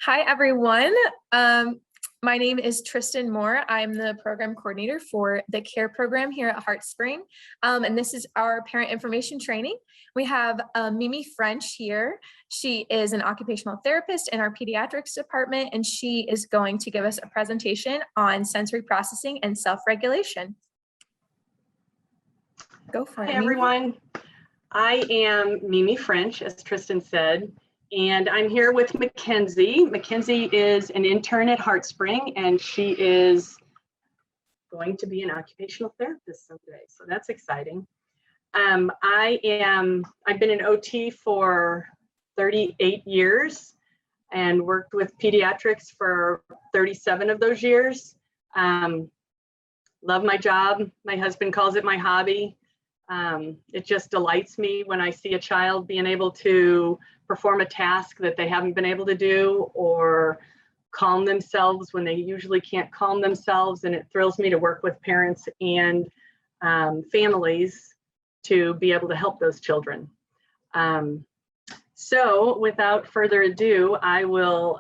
Hi, everyone. My name is Tristan Moore. I'm the program coordinator for the CARE program here at Heartspring, and this is our parent information training. We have Mimi French here. She is an occupational therapist in our Pediatrics Department, and she is going to give us a presentation on sensory processing and self-regulation. Go for it, Hi, everyone. I am Mimi French, as Tristan said, and I'm here with Mackenzie. Mackenzie is an intern at Heartspring, and she is going to be an occupational therapist someday, so that's exciting. I've been an OT for 38 years and worked with pediatrics for 37 of those years. Love my job. My husband calls it my hobby. It just delights me when I see a child being able to perform a task that they haven't been able to do, or calm themselves when they usually can't calm themselves. And it thrills me to work with parents and families to be able to help those children. So without further ado, I will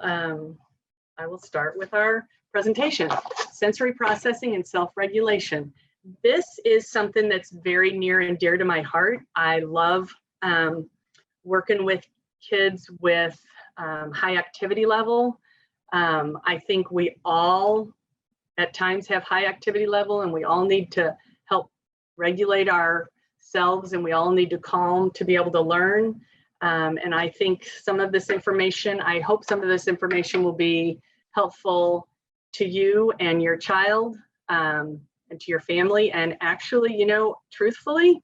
start with our presentation, sensory processing and self-regulation. This is something that's very near and dear to my heart. I love working with kids with high activity level. I think we all at times have high activity level, and we all need to help regulate ourselves, and we all need to calm to be able to learn. And I think some of this information, I hope some of this information will be helpful to you and your child. And to your family, and actually, you know, truthfully,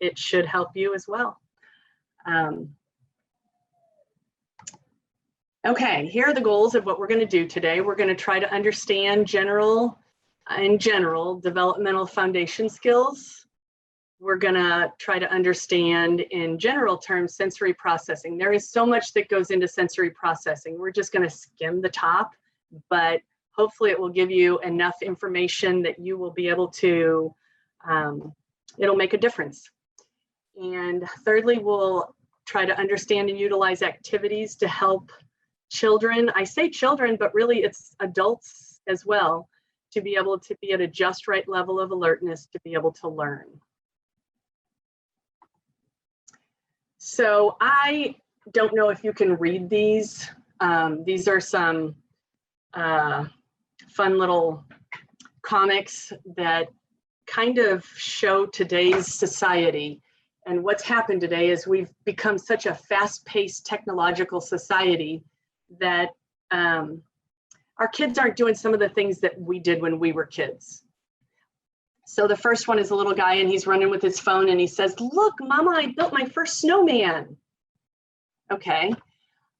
it should help you as well. Okay, here are the goals of what we're going to do today. We're going to try to understand general developmental foundation skills. We're going to try to understand in general terms sensory processing. There is so much that goes into sensory processing. We're just going to skim the top, but hopefully it will give you enough information that you will be able to, it'll make a difference. And thirdly, we'll try to understand and utilize activities to help children. I say children, but really it's adults as well, to be able to be at a just right level of alertness to be able to learn. So I don't know if you can read these. These are some fun little comics that kind of show today's society. And what's happened today is we've become such a fast-paced technological society that our kids aren't doing some of the things that we did when we were kids. So the first one is a little guy, and he's running with his phone, and he says, "Look, Mama, I built my first snowman." Okay.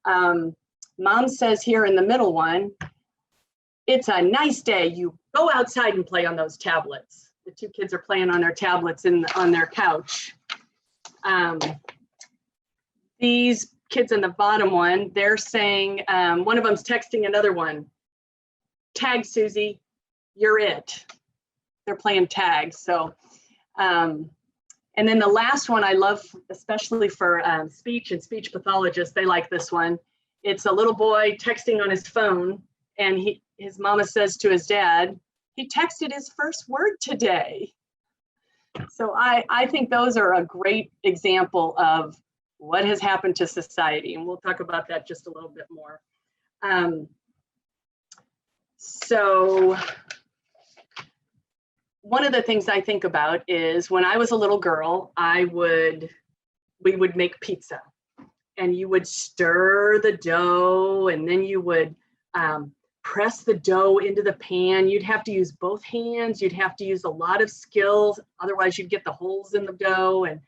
Mom says here in the middle one, "It's a nice day. You go outside and play on those tablets." The two kids are playing on their tablets on their couch. These kids in the bottom one, they're saying, one of them's texting another one, "Tag, Susie, you're it." They're playing tag. So, and then the last one I love, especially for speech and speech pathologists, they like this one. It's a little boy texting on his phone, and his mama says to his dad, "He texted his first word today." So I think those are a great example of what has happened to society, and we'll talk about that just a little bit more. So one of the things I think about is when I was a little girl, we would make pizza, and you would stir the dough, and then you would press the dough into the pan. You'd have to use both hands. You'd have to use a lot of skills. Otherwise, you'd get the holes in the dough. And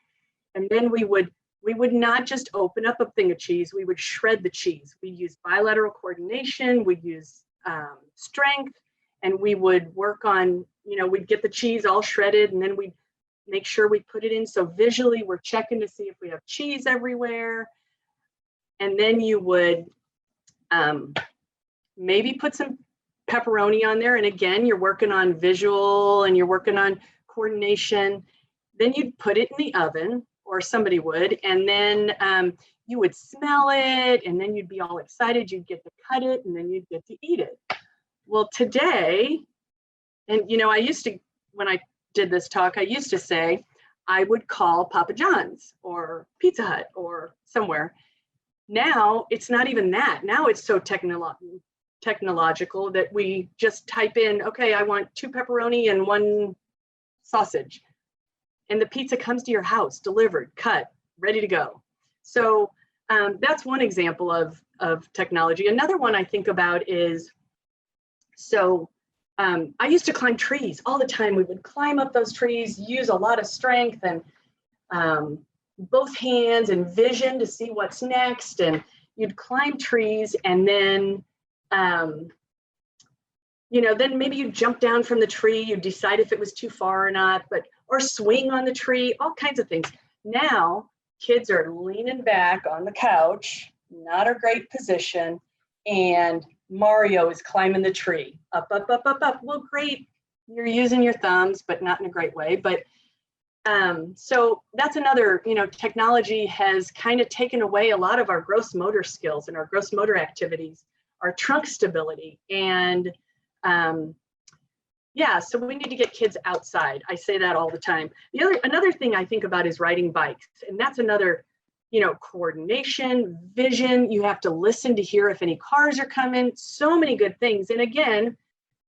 then we would not just open up a thing of cheese. We would shred the cheese. We'd use bilateral coordination. We'd use strength. And we would work on, you know, we'd get the cheese all shredded, and then we'd make sure we put it in. So visually, we're checking to see if we have cheese everywhere. And then you would maybe put some pepperoni on there. And again, you're working on visual and you're working on coordination. Then you'd put it in the oven, or somebody would, and then you would smell it, and then you'd be all excited, you'd get to cut it, and then you'd get to eat it. Well, today, and I used to, when I did this talk, I used to say, I would call Papa John's or Pizza Hut or somewhere. Now, it's not even that. Now it's so technological that we just type in, okay, I want 2 pepperoni and 1 sausage. And the pizza comes to your house, delivered, cut, ready to go. So that's one example of technology. Another one I think about is, I used to climb trees all the time. We would climb up those trees, use a lot of strength and both hands and vision to see what's next. And you'd climb trees, and then, then maybe you jump down from the tree, you decide if it was too far or not, or swing on the tree, all kinds of things. Now, kids are leaning back on the couch, not a great position, and Mario is climbing the tree, up, up, up, up, up. Well, great, you're using your thumbs, but not in a great way. But so that's another, technology has kind of taken away a lot of our gross motor skills and our gross motor activities, our trunk stability. And so we need to get kids outside. I say that all the time. Another thing I think about is riding bikes. And that's another, coordination, vision. You have to listen to hear if any cars are coming, so many good things. And again,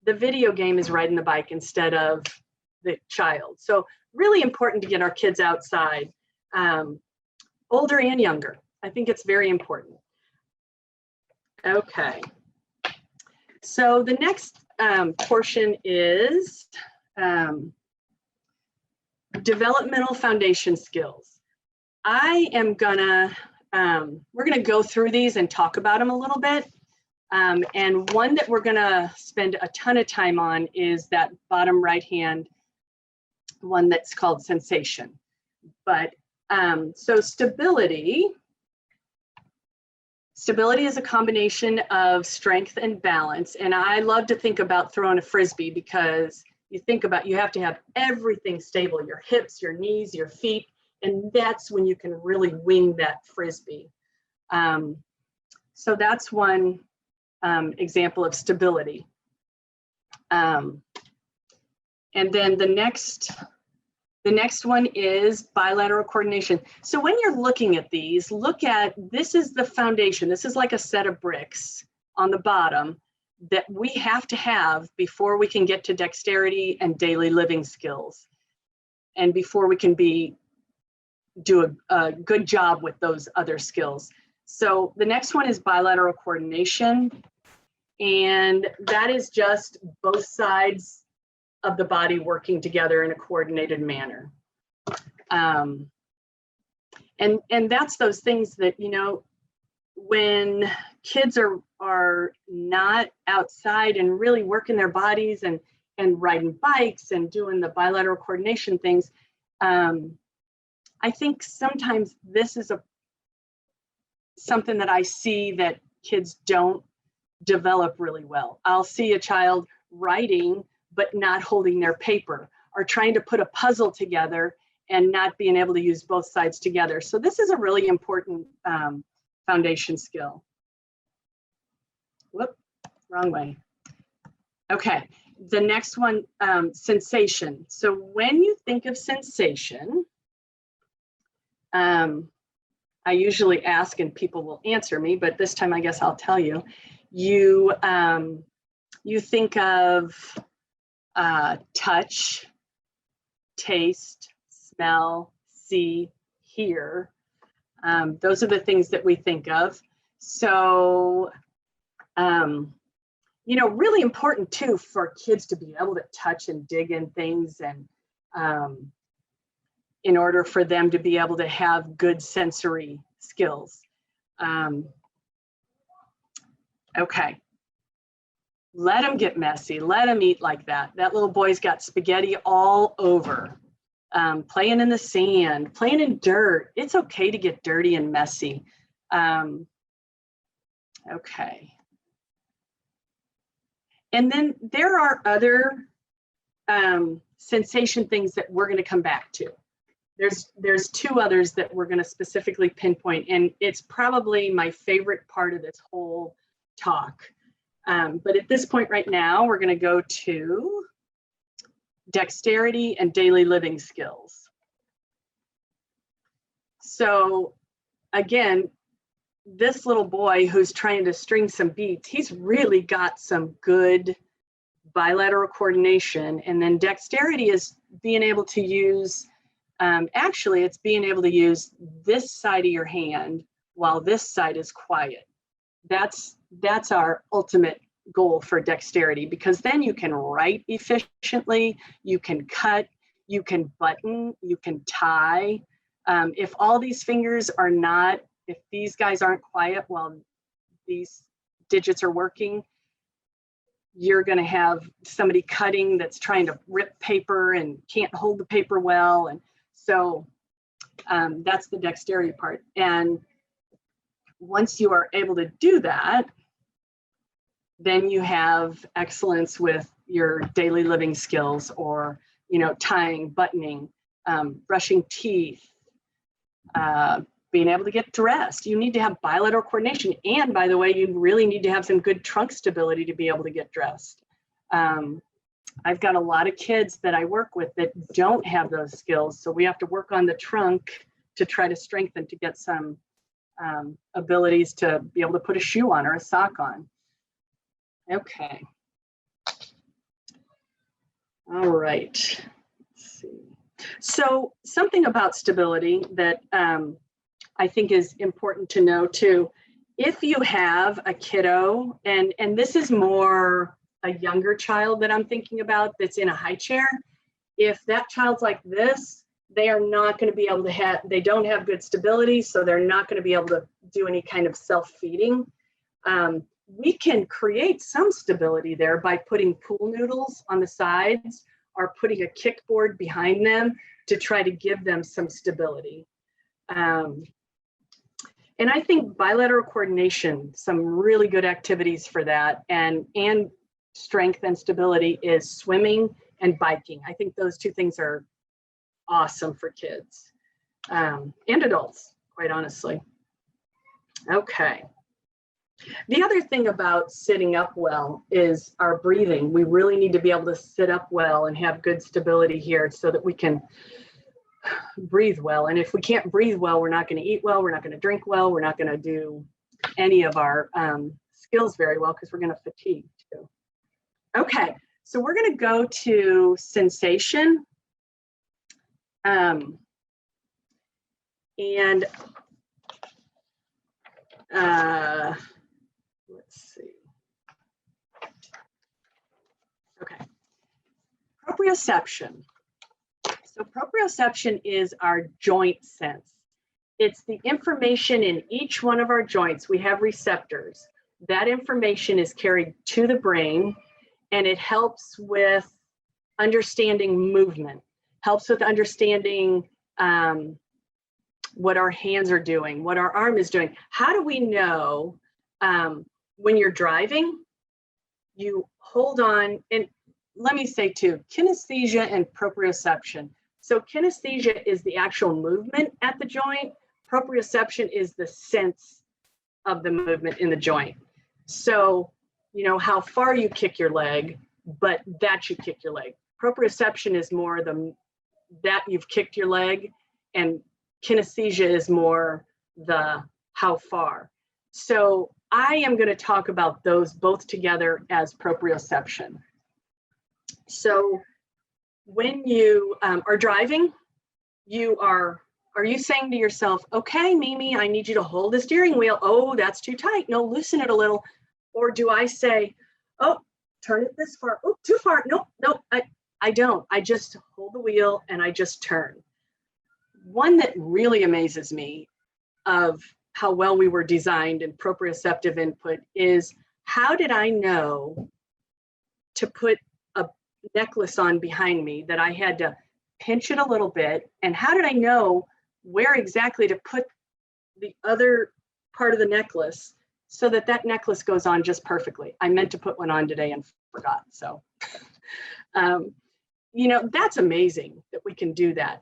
the video game is riding the bike instead of the child. So really important to get our kids outside, older and younger. I think it's very important. Okay. So the next portion is developmental foundation skills. I am we're gonna go through these and talk about them a little bit. And one that we're gonna spend a ton of time on is that bottom right-hand one that's called sensation. But so stability is a combination of strength and balance. And I love to think about throwing a Frisbee, because you have to have everything stable, your hips, your knees, your feet. And that's when you can really wing that Frisbee. So that's one example of stability. And then the next one is bilateral coordination. So when you're looking at these, this is the foundation. This is like a set of bricks on the bottom that we have to have before we can get to dexterity and daily living skills, and before we can do a good job with those other skills. So the next one is bilateral coordination. And that is just both sides of the body working together in a coordinated manner. And that's those things that, when kids are not outside and really working their bodies and riding bikes and doing the bilateral coordination things, I think sometimes this is something that I see that kids don't develop really well. I'll see a child writing, but not holding their paper, or trying to put a puzzle together and not being able to use both sides together. So this is a really important foundation skill. Whoop, wrong way. Okay, the next one, sensation. So when you think of sensation, I usually ask and people will answer me, but this time I guess I'll tell you. You think of touch, taste, smell, see, hear. Those are the things that we think of. So, really important too for kids to be able to touch and dig in things, and in order for them to be able to have good sensory skills. Okay, let them get messy, let them eat like that. That little boy's got spaghetti all over, playing in the sand, playing in dirt. It's okay to get dirty and messy. Okay. And then there are other sensation things that we're going to come back to. There's two others that we're going to specifically pinpoint, and it's probably my favorite part of this whole talk. But at this point right now, we're going to go to dexterity and daily living skills. So again, this little boy who's trying to string some beats, he's really got some good bilateral coordination. And then dexterity is being able to use, actually it's being able to use this side of your hand while this side is quiet. That's our ultimate goal for dexterity, because then you can write efficiently, you can cut, you can button, you can tie. If all these fingers are not, if these guys aren't quiet while these digits are working, you're going to have somebody cutting that's trying to rip paper and can't hold the paper well. And so that's the dexterity part. And once you are able to do that, then you have excellence with your daily living skills, or, you know, tying, buttoning, brushing teeth, being able to get dressed. You need to have bilateral coordination. And by the way, you really need to have some good trunk stability to be able to get dressed. I've got a lot of kids that I work with that don't have those skills. So we have to work on the trunk to try to strengthen, to get some abilities to be able to put a shoe on or a sock on. Okay. All right. Let's see. So something about stability that I think is important to know too, if you have a kiddo, and this is more a younger child that I'm thinking about that's in a high chair, if that child's like this, they are not going to be able to have, they don't have good stability, so they're not going to be able to do any kind of self-feeding. We can create some stability there by putting pool noodles on the sides or putting a kickboard behind them to try to give them some stability. And I think bilateral coordination, some really good activities for that, and strength and stability is swimming and biking. I think those two things are awesome for kids and adults, quite honestly. Okay. The other thing about sitting up well is our breathing. We really need to be able to sit up well and have good stability here so that we can breathe well. And if we can't breathe well, we're not going to eat well, we're not going to drink well, we're not going to do any of our skills very well, because we're going to fatigue too. Okay, so we're going to go to sensation. Let's see. Okay, proprioception. So proprioception is our joint sense. It's the information in each one of our joints. We have receptors. That information is carried to the brain, and it helps with understanding movement, helps with understanding what our hands are doing, what our arm is doing. How do we know when you're driving, you hold on, and let me say too, kinesthesia and proprioception. So kinesthesia is the actual movement at the joint. Proprioception is the sense of the movement in the joint. So, you know, how far you kick your leg, but that you kick your leg. Proprioception is more that you've kicked your leg, and kinesthesia is more the how far. So I am going to talk about those both together as proprioception. So when you are driving, are you saying to yourself, okay, Mimi, I need you to hold the steering wheel. Oh, that's too tight. No, loosen it a little. Or do I say, oh, turn it this far. Oh, too far. No, I don't. I just hold the wheel and I just turn. One that really amazes me of how well we were designed in proprioceptive input is, how did I know to put a necklace on behind me that I had to pinch it a little bit? And how did I know where exactly to put the other part of the necklace so that that necklace goes on just perfectly? I meant to put one on today and forgot. So, you know, that's amazing that we can do that.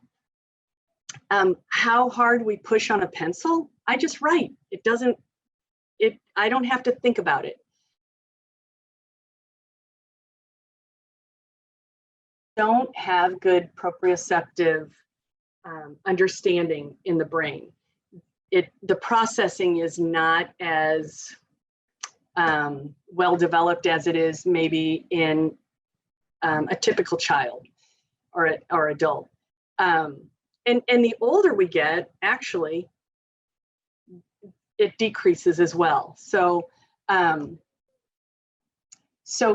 How hard we push on a pencil, I just write. I don't have to think about it. Don't have good proprioceptive understanding in the brain. The processing is not as well developed as it is maybe in a typical child or adult. And the older we get, actually, it decreases as well. So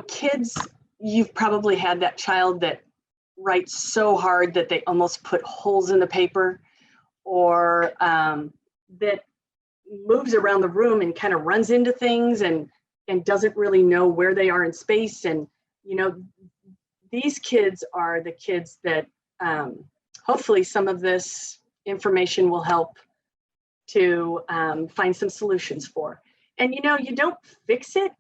kids, you've probably had that child that writes so hard that they almost put holes in the paper, or that moves around the room and kind of runs into things and doesn't really know where they are in space. And, these kids are the kids that hopefully some of this information will help to find some solutions for. And, you don't fix it,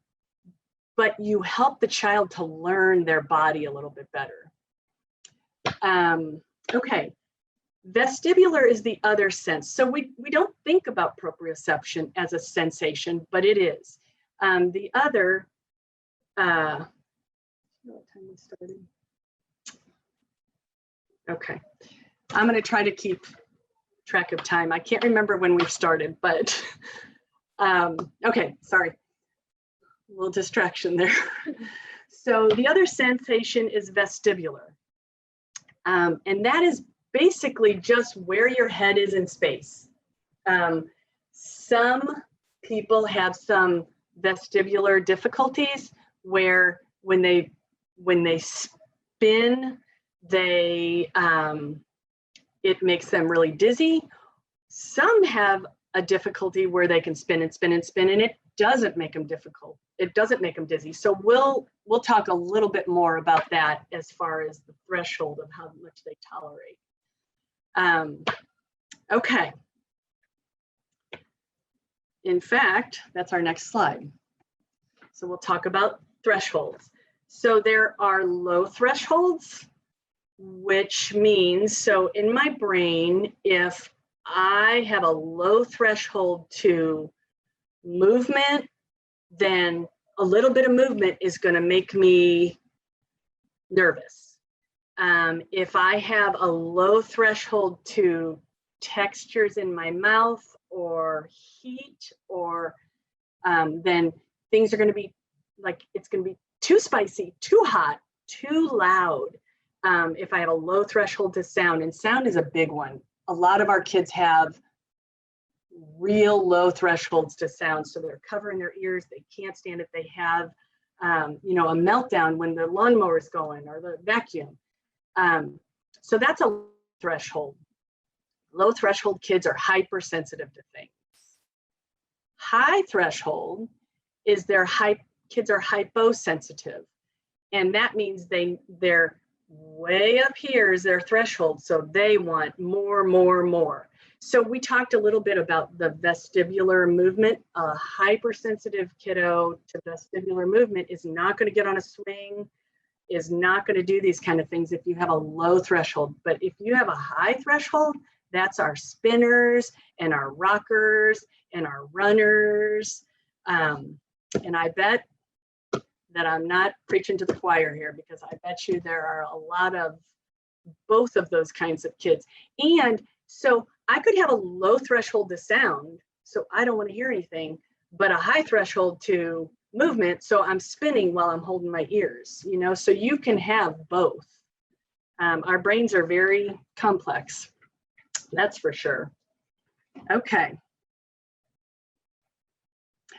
but you help the child to learn their body a little bit better. Okay, vestibular is the other sense. So we don't think about proprioception as a sensation, but it is. The other, what time we started? Okay, I'm going to try to keep track of time. I can't remember when we started, but okay, sorry. A little distraction there. So the other sensation is vestibular. And that is basically just where your head is in space. Some people have some vestibular difficulties where when they spin, it makes them really dizzy. Some have a difficulty where they can spin and spin and spin, and it doesn't make them difficult. It doesn't make them dizzy. So we'll talk a little bit more about that as far as the threshold of how much they tolerate. Okay. In fact, that's our next slide. So we'll talk about thresholds. So there are low thresholds, which means, so in my brain, if I have a low threshold to movement, then a little bit of movement is going to make me nervous. If I have a low threshold to textures in my mouth or heat, or then things are going to be like, it's going to be too spicy, too hot, too loud. If I have a low threshold to sound, and sound is a big one. A lot of our kids have real low thresholds to sound, so they're covering their ears. They can't stand it. They have, a meltdown when the lawnmower is going or the vacuum. So that's a threshold. Low threshold kids are hypersensitive to things. High threshold is kids are hyposensitive, and that means they're way up here is their threshold, so they want more. So we talked a little bit about the vestibular movement. A hypersensitive kiddo to vestibular movement is not going to get on a swing, is not going to do these kind of things if you have a low threshold. But if you have a high threshold, that's our spinners and our rockers and our runners. And I bet that I'm not preaching to the choir here, because I bet you there are a lot of both of those kinds of kids. And so I could have a low threshold to sound, so I don't want to hear anything, but a high threshold to movement, so I'm spinning while I'm holding my ears, so you can have both. Our brains are very complex, that's for sure. Okay.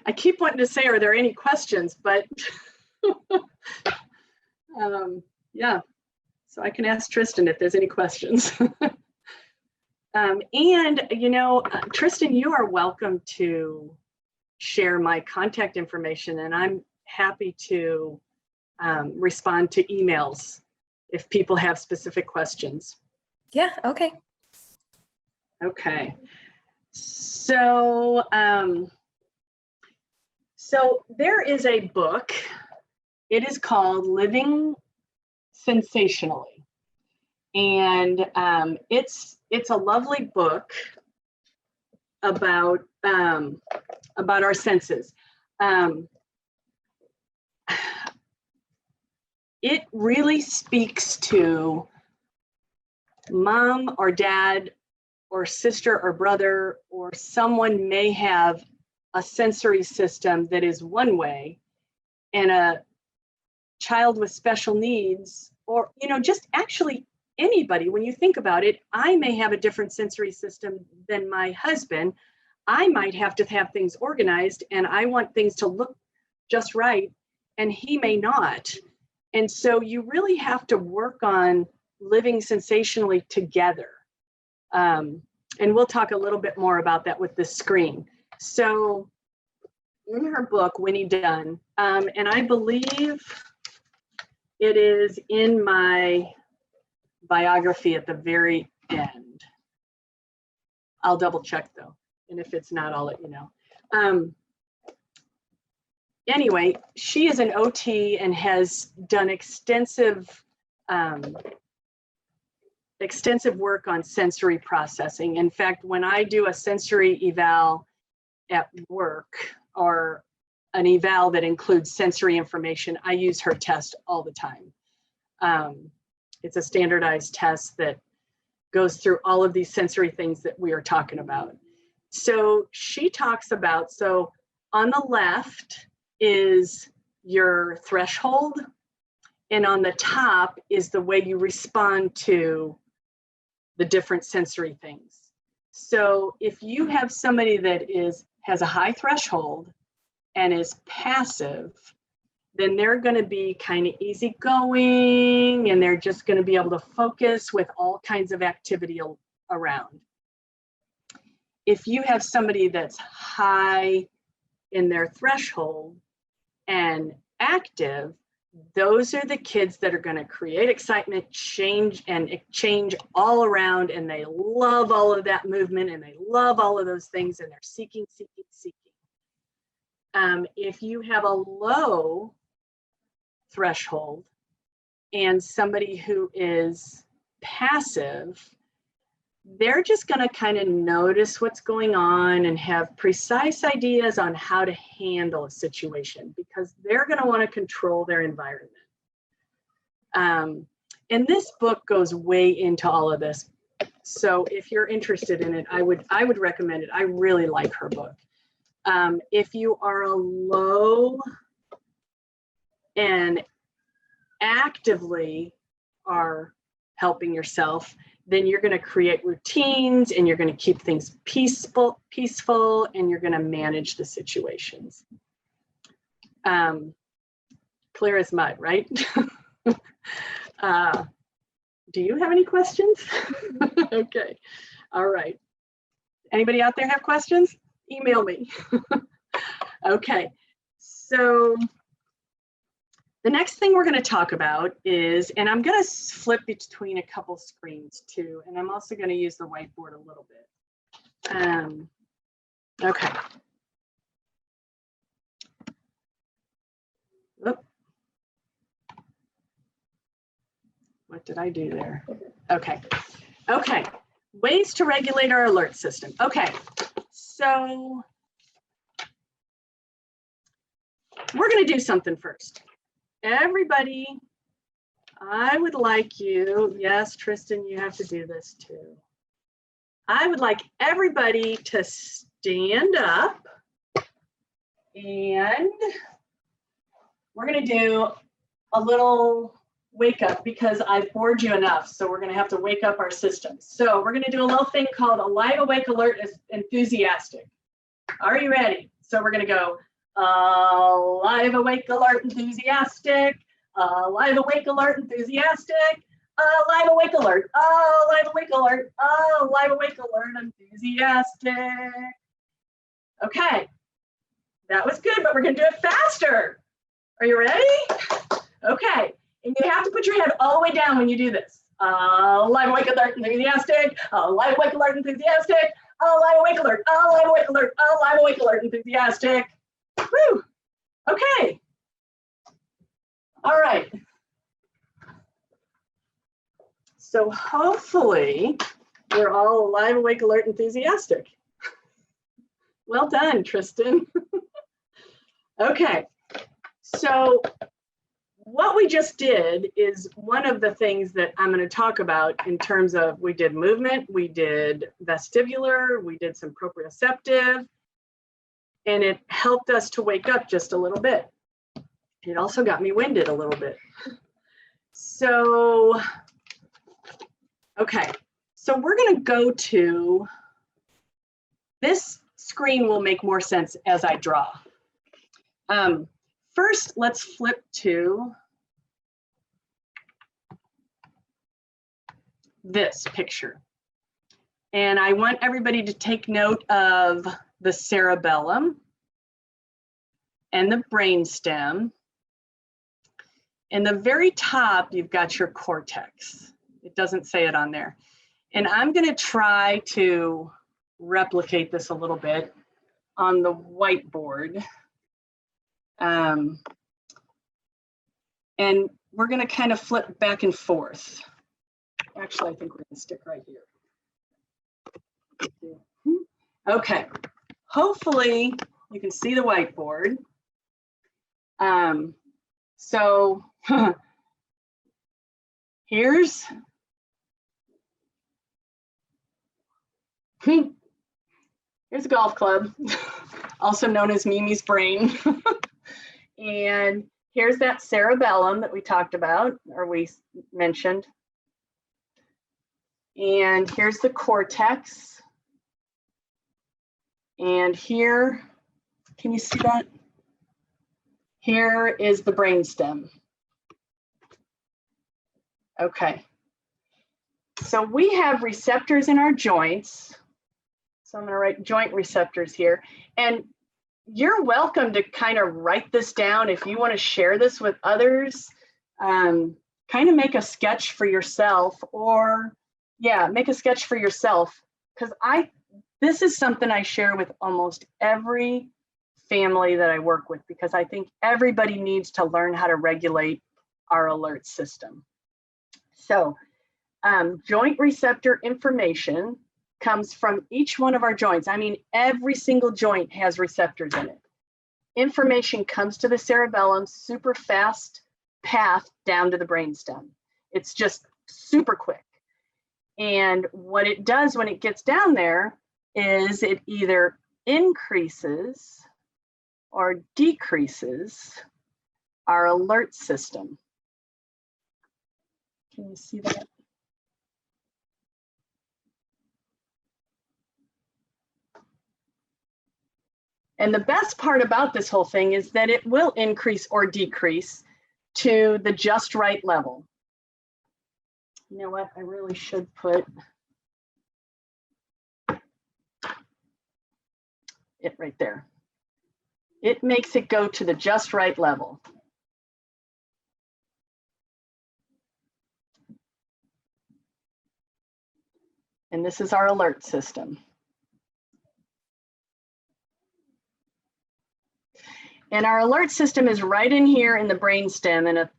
I keep wanting to say, are there any questions? But yeah, so I can ask Tristan if there's any questions. Tristan, you are welcome to share my contact information, and I'm happy to respond to emails if people have specific questions. Yeah, okay. Okay. So, so there is a book. It is called Living Sensationally. And it's it's a lovely book about our senses. It really speaks to mom or dad or sister or brother, or someone may have a sensory system that is one way, and a child with special needs, or just actually anybody, when you think about it, I may have a different sensory system than my husband. I might have to have things organized, and I want things to look just right, and he may not. And so you really have to work on living sensationally together. And we'll talk a little bit more about that with the screen. So in her book, Winnie Dunn, and I believe it is in my biography at the very end. I'll double check though. And if it's not, I'll let you know. Anyway, she is an OT and has done extensive work on sensory processing. In fact, when I do a sensory eval at work, or an eval that includes sensory information, I use her test all the time. It's a standardized test that goes through all of these sensory things that we are talking about. So she talks about, so on the left is your threshold, and on the top is the way you respond to the different sensory things. So if you have somebody that has a high threshold and is passive, then they're going to be kind of easygoing, and they're just going to be able to focus with all kinds of activity around. If you have somebody that's high in their threshold and active, those are the kids that are going to create excitement, change all around, and they love all of that movement, and they love all of those things, and they're seeking. If you have a low threshold and somebody who is passive, they're just going to kind of notice what's going on and have precise ideas on how to handle a situation, because they're going to want to control their environment. And this book goes way into all of this. So if you're interested in it, I would recommend it. I really like her book. If you are a low and actively are helping yourself, then you're going to create routines, and you're going to keep things peaceful, and you're going to manage the situations. Clear as mud, right? Do you have any questions? Okay. All right. Anybody out there have questions? Email me. Okay. So the next thing we're going to talk about is, and I'm going to flip between a couple screens too, and I'm also going to use the whiteboard a little bit. Okay. Oop. What did I do there? Okay. Okay. Ways to regulate our alert system. Okay. So we're going to do something first. Everybody, I would like you, yes, Tristan, you have to do this too. I would like everybody to stand up, and we're going to do a little wake up, because I've bored you enough. So we're going to have to wake up our systems. So we're going to do a little thing called Alive, Awake, Alert, Enthusiastic. Are you ready? So we're going to go alive, awake, alert, enthusiastic. Alive, awake, alert, enthusiastic. Alive, awake, alert. Alive, awake, alert. Alive, awake, alert, enthusiastic. Okay, that was good, but we're going to do it faster. Are you ready? Okay, and you have to put your head all the way down when you do this. Alive, awake, alert, enthusiastic. Alive, awake, alert, enthusiastic. Alive, awake, alert. Alive, awake, alert. Alive, awake, alert, enthusiastic. Woo! Okay. All right. So hopefully we're all alive, awake, alert, enthusiastic. Well done, Tristan. Okay, so what we just did is one of the things that I'm going to talk about in terms of, we did movement, we did vestibular, we did some proprioceptive, and it helped us to wake up just a little bit. It also got me winded a little bit. So, okay, so we're going to go to, this screen will make more sense as I draw. First, let's flip to this picture. And I want everybody to take note of the cerebellum and the brainstem. In the very top, you've got your cortex. It doesn't say it on there. And I'm going to try to replicate this a little bit on the whiteboard. And we're going to kind of flip back and forth. Actually, I think we're going to stick right here. Okay, hopefully you can see the whiteboard. So here's a golf club, also known as Mimi's brain. And here's that cerebellum that we talked about, or we mentioned. And here's the cortex. And here, can you see that? Here is the brainstem. Okay. So we have receptors in our joints. So I'm going to write joint receptors here. And you're welcome to kind of write this down if you want to share this with others. Kind of make a sketch for yourself, or yeah, make a sketch for yourself, because this is something I share with almost every family that I work with, because I think everybody needs to learn how to regulate our alert system. So joint receptor information comes from each one of our joints. I mean, every single joint has receptors in it. Information comes to the cerebellum, super fast path down to the brainstem. It's just super quick. And what it does when it gets down there is it either increases or decreases our alert system. Can you see that? And the best part about this whole thing is that it will increase or decrease to the just right level. You know what? I really should put it right there. It makes it go to the just right level. And this is our alert system. And our alert system is right in here in the brainstem in a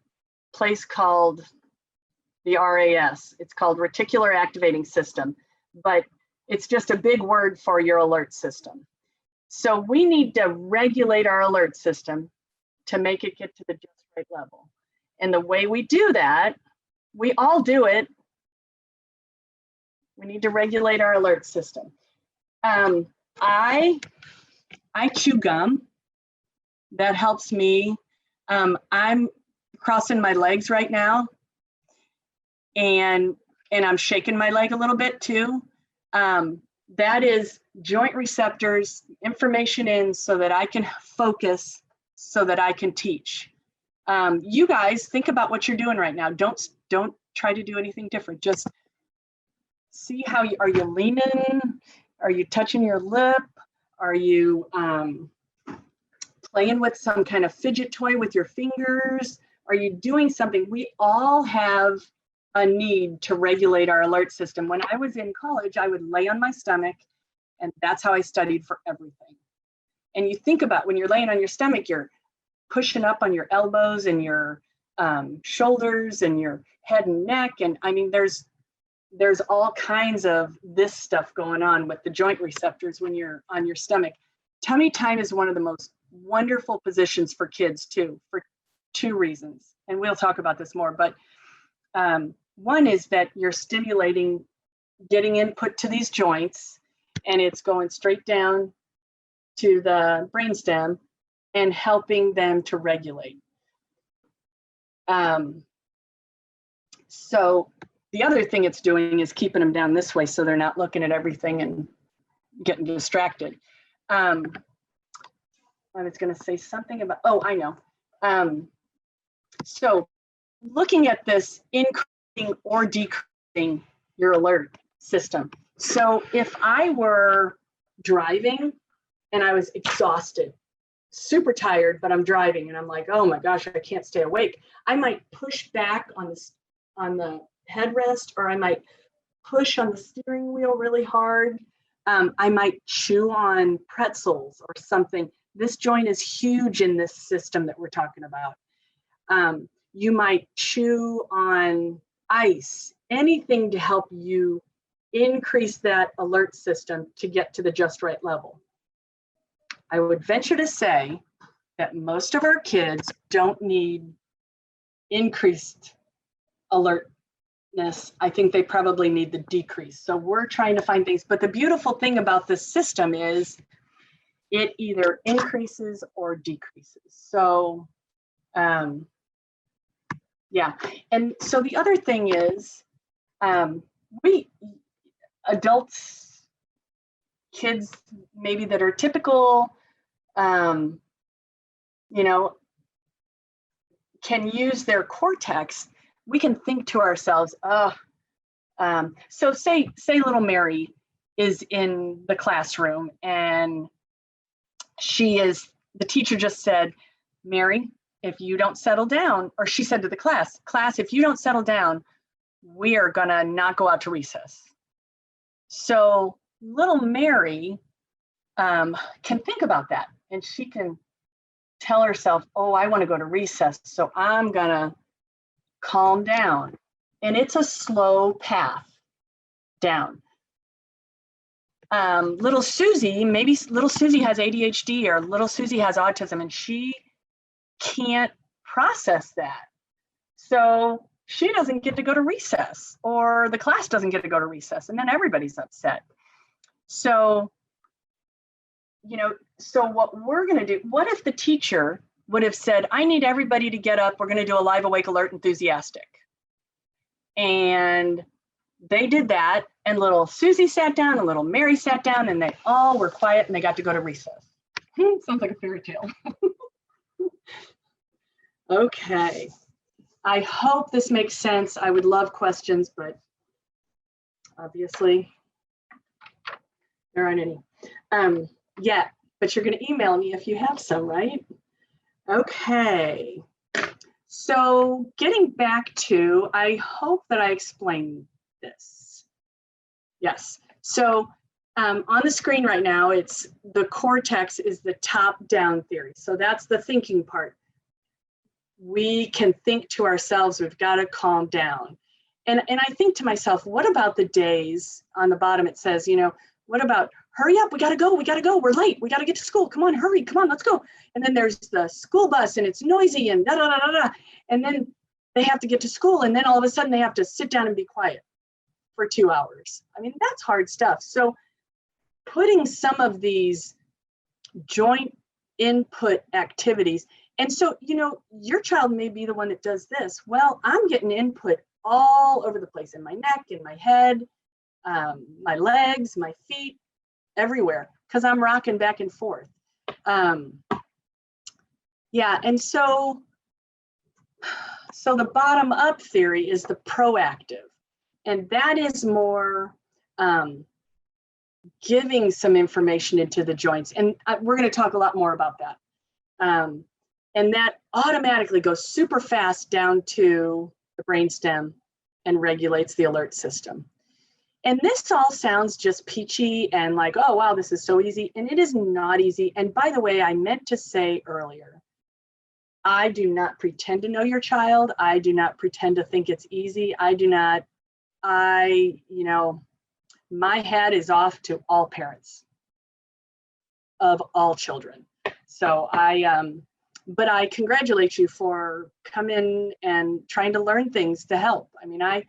place called the RAS. It's called Reticular Activating System, but it's just a big word for your alert system. So we need to regulate our alert system to make it get to the just right level. And the way we do that, we all do it. We need to regulate our alert system. I chew gum. That helps me. I'm crossing my legs right now, and I'm shaking my leg a little bit too. That is joint receptors, information in so that I can focus, so that I can teach. You guys think about what you're doing right now. Don't try to do anything different. Just see how are you leaning? Are you touching your lip? Are you playing with some kind of fidget toy with your fingers? Are you doing something? We all have a need to regulate our alert system. When I was in college, I would lay on my stomach, and that's how I studied for everything. And you think about when you're laying on your stomach, you're pushing up on your elbows and your shoulders and your head and neck. And I mean, there's there's all kinds of this stuff going on with the joint receptors when you're on your stomach. Tummy time is one of the most wonderful positions for kids too, for two reasons. And we'll talk about this more, but one is that you're stimulating, getting input to these joints, and it's going straight down to the brainstem and helping them to regulate. So the other thing it's doing is keeping them down this way so they're not looking at everything and getting distracted. I was going to say something about, oh, I know. So looking at this increasing or decreasing your alert system. So if I were driving and I was exhausted, super tired, but I'm driving and I'm like, oh my gosh, I can't stay awake, I might push back on the headrest, or I might push on the steering wheel really hard. I might chew on pretzels or something. This joint is huge in this system that we're talking about. You might chew on ice, anything to help you increase that alert system to get to the just right level. I would venture to say that most of our kids don't need increased alertness. I think they probably need the decrease. So we're trying to find things, but the beautiful thing about this system is it either increases or decreases. So yeah, and so the other thing is we adults, kids maybe that are typical, you know, can use their cortex. We can think to ourselves, so say little Mary is in the classroom and the teacher just said, Mary, if you don't settle down, or she said to the class, if you don't settle down, we are gonna not go out to recess. So little Mary can think about that, and she can tell herself, oh, I want to go to recess, so I'm gonna calm down. And it's a slow path down. Little Susie, maybe little Susie has ADHD or little Susie has autism, and she can't process that. So she doesn't get to go to recess, or the class doesn't get to go to recess, and then everybody's upset. So, you know, so what we're going to do, what if the teacher would have said, I need everybody to get up, we're going to do a live, awake, alert, enthusiastic. And they did that, and little Susie sat down and little Mary sat down, and they all were quiet and they got to go to recess. Sounds like a fairy tale. Okay. I hope this makes sense. I would love questions, but obviously there aren't any yet, but you're going to email me if you have some, right? Okay. So getting back to, I hope that I explained this. Yes. So on the screen right now, it's the cortex is the top-down theory. So that's the thinking part. We can think to ourselves, we've got to calm down. And I think to myself, what about the days on the bottom? It says, you know, what about hurry up, we got to go, we're late, we got to get to school, come on, hurry, come on, let's go. And then there's the school bus and it's noisy and da da da da da. And then they have to get to school, and then all of a sudden they have to sit down and be quiet for 2 hours. I mean, that's hard stuff. So putting some of these joint input activities, and so, you know, your child may be the one that does this. Well, I'm getting input all over the place, in my neck, in my head, my legs, my feet, everywhere, because I'm rocking back and forth. Yeah, and so the bottom up theory is the proactive, and that is more giving some information into the joints, and we're going to talk a lot more about that. And that automatically goes super fast down to the brainstem and regulates the alert system. And this all sounds just peachy and like, oh, wow, this is so easy. And it is not easy. And by the way, I meant to say earlier, I do not pretend to know your child. I do not pretend to think it's easy. I my hat is off to all parents of all children. So but I congratulate you for coming and trying to learn things to help. I mean, I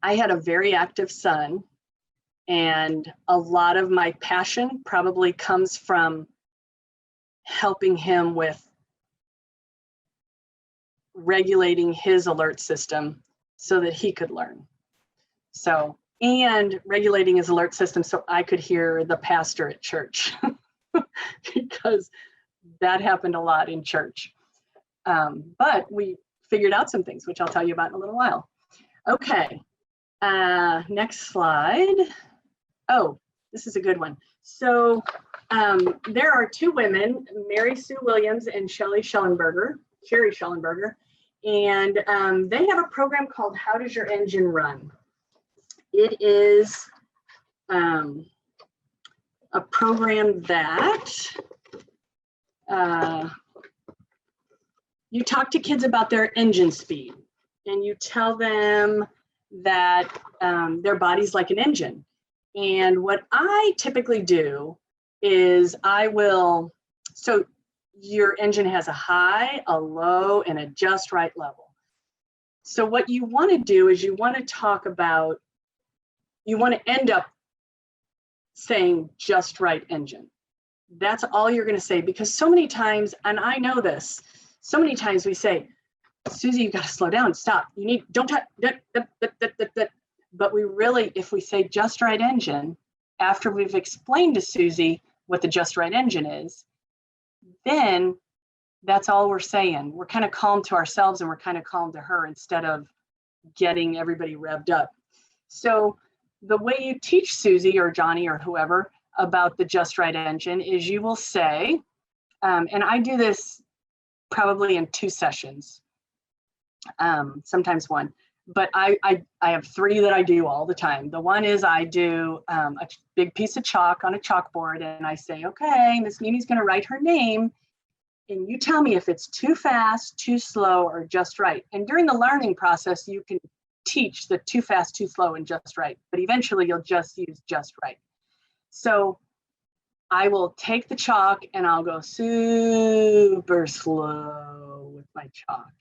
had a very active son, and a lot of my passion probably comes from helping him with regulating his alert system so that he could learn. So, and regulating his alert system so I could hear the pastor at church because that happened a lot in church. But we figured out some things, which I'll tell you about in a little while. Okay, next slide. Oh, this is a good one. So there are two women, Mary Sue Williams and Sherry Schellenberger, and they have a program called How Does Your Engine Run? It is a program that you talk to kids about their engine speed, and you tell them that their body's like an engine. And what I typically do is so your engine has a high, a low, and a just right level. So what you want to do is you want to end up saying just right engine. That's all you're going to say, because so many times, and I know this, so many times we say, Susie, you got to slow down, stop. Don't touch, but we really, if we say just right engine, after we've explained to Susie what the just right engine is, then that's all we're saying. We're kind of calm to ourselves and we're kind of calm to her instead of getting everybody revved up. So the way you teach Susie or Johnny or whoever about the just right engine is you will say, and I do this probably in 2 sessions, sometimes 1, but I have 3 that I do all the time. The one is I do a big piece of chalk on a chalkboard, and I say, okay, Miss Mimi's going to write her name, and you tell me if it's too fast, too slow, or just right. And during the learning process, you can teach the too fast, too slow, and just right, but eventually you'll just use just right. So I will take the chalk and I'll go super slow with my chalk.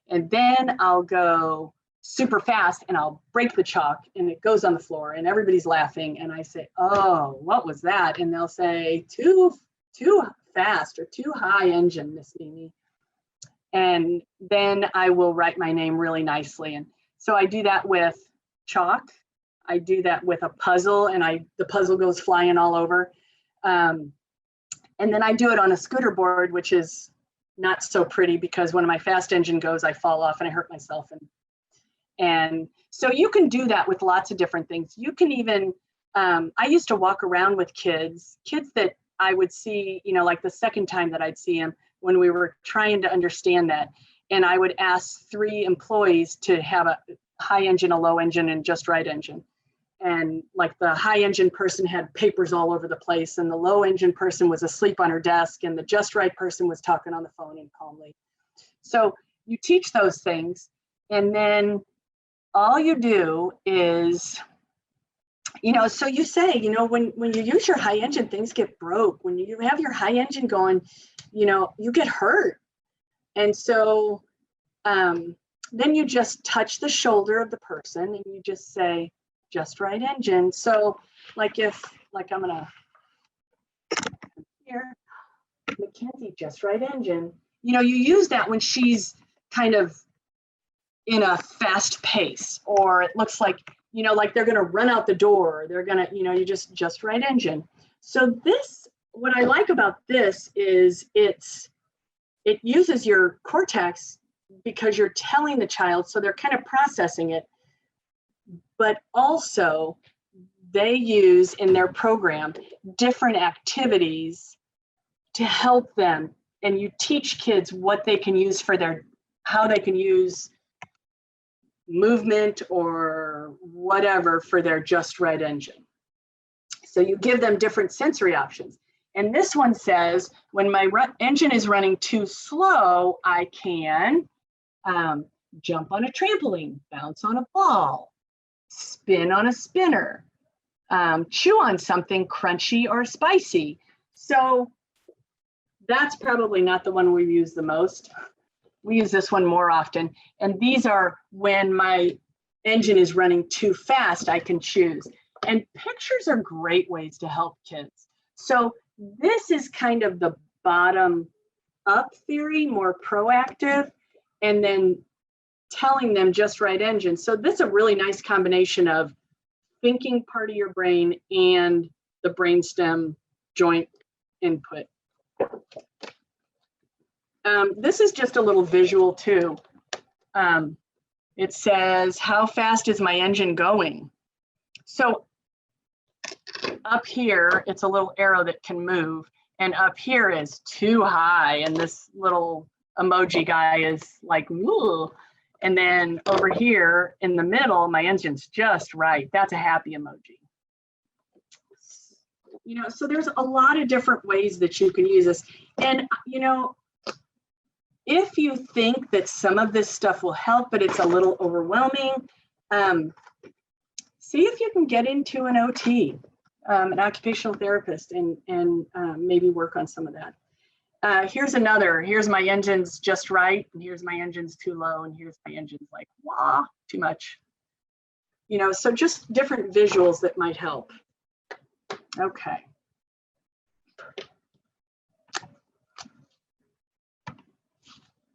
And then I'll go super fast and I'll break the chalk and it goes on the floor and everybody's laughing. And I say, oh, what was that? And they'll say, too fast or too high engine, Miss Mimi. And then I will write my name really nicely. And so I do that with chalk. I do that with a puzzle, and the puzzle goes flying all over. And then I do it on a scooter board, which is not so pretty because when my fast engine goes, I fall off and I hurt myself. And so you can do that with lots of different things. You can even, I used to walk around with kids that I would see, like the second time that I'd see them when we were trying to understand that. And I would ask 3 employees to have a high engine, a low engine, and just right engine. And like the high engine person had papers all over the place, and the low engine person was asleep on her desk, and the just right person was talking on the phone and calmly. So you teach those things, and then all you do is, so you say, when you use your high engine, things get broke. When you have your high engine going, you get hurt. And so then you just touch the shoulder of the person and you just say, just right engine. So I'm gonna here, Mackenzie, just right engine. You use that when she's kind of in a fast pace, or it looks like, like they're gonna run out the door. They're gonna, you just right engine. So what I like about this is it uses your cortex because you're telling the child, so they're kind of processing it. But also they use in their program different activities to help them. And you teach kids what they can use how they can use movement or whatever for their just right engine. So you give them different sensory options. And this one says, when my engine is running too slow, I can jump on a trampoline, bounce on a ball, spin on a spinner, chew on something crunchy or spicy. So that's probably not the one we use the most. We use this one more often. And these are when my engine is running too fast, I can choose. And pictures are great ways to help kids. So this is kind of the bottom up theory, more proactive, and then telling them just right engine. So this is a really nice combination of thinking part of your brain and the brainstem joint input. This is just a little visual too. It says, how fast is my engine going? So up here, it's a little arrow that can move, and up here is too high, and this little emoji guy is like, ooh. And then over here in the middle, my engine's just right. That's a happy emoji. You know, so there's a lot of different ways that you can use this. And, you know, if you think that some of this stuff will help, but it's a little overwhelming, see if you can get into an OT, an occupational therapist, and maybe work on some of that. Here's another, here's my engine's just right, and here's my engine's too low, and here's my engine's like, wah, too much. You know, so just different visuals that might help. Okay.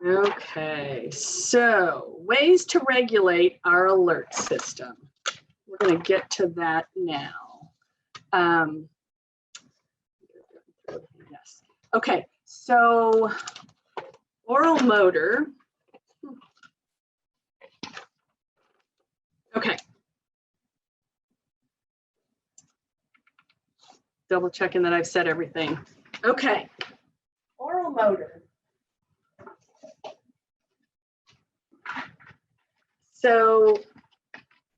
Okay, so ways to regulate our alert system. We're going to get to that now. Yes. Okay, so oral motor. Okay. Double checking that I've said everything. Okay, oral motor. So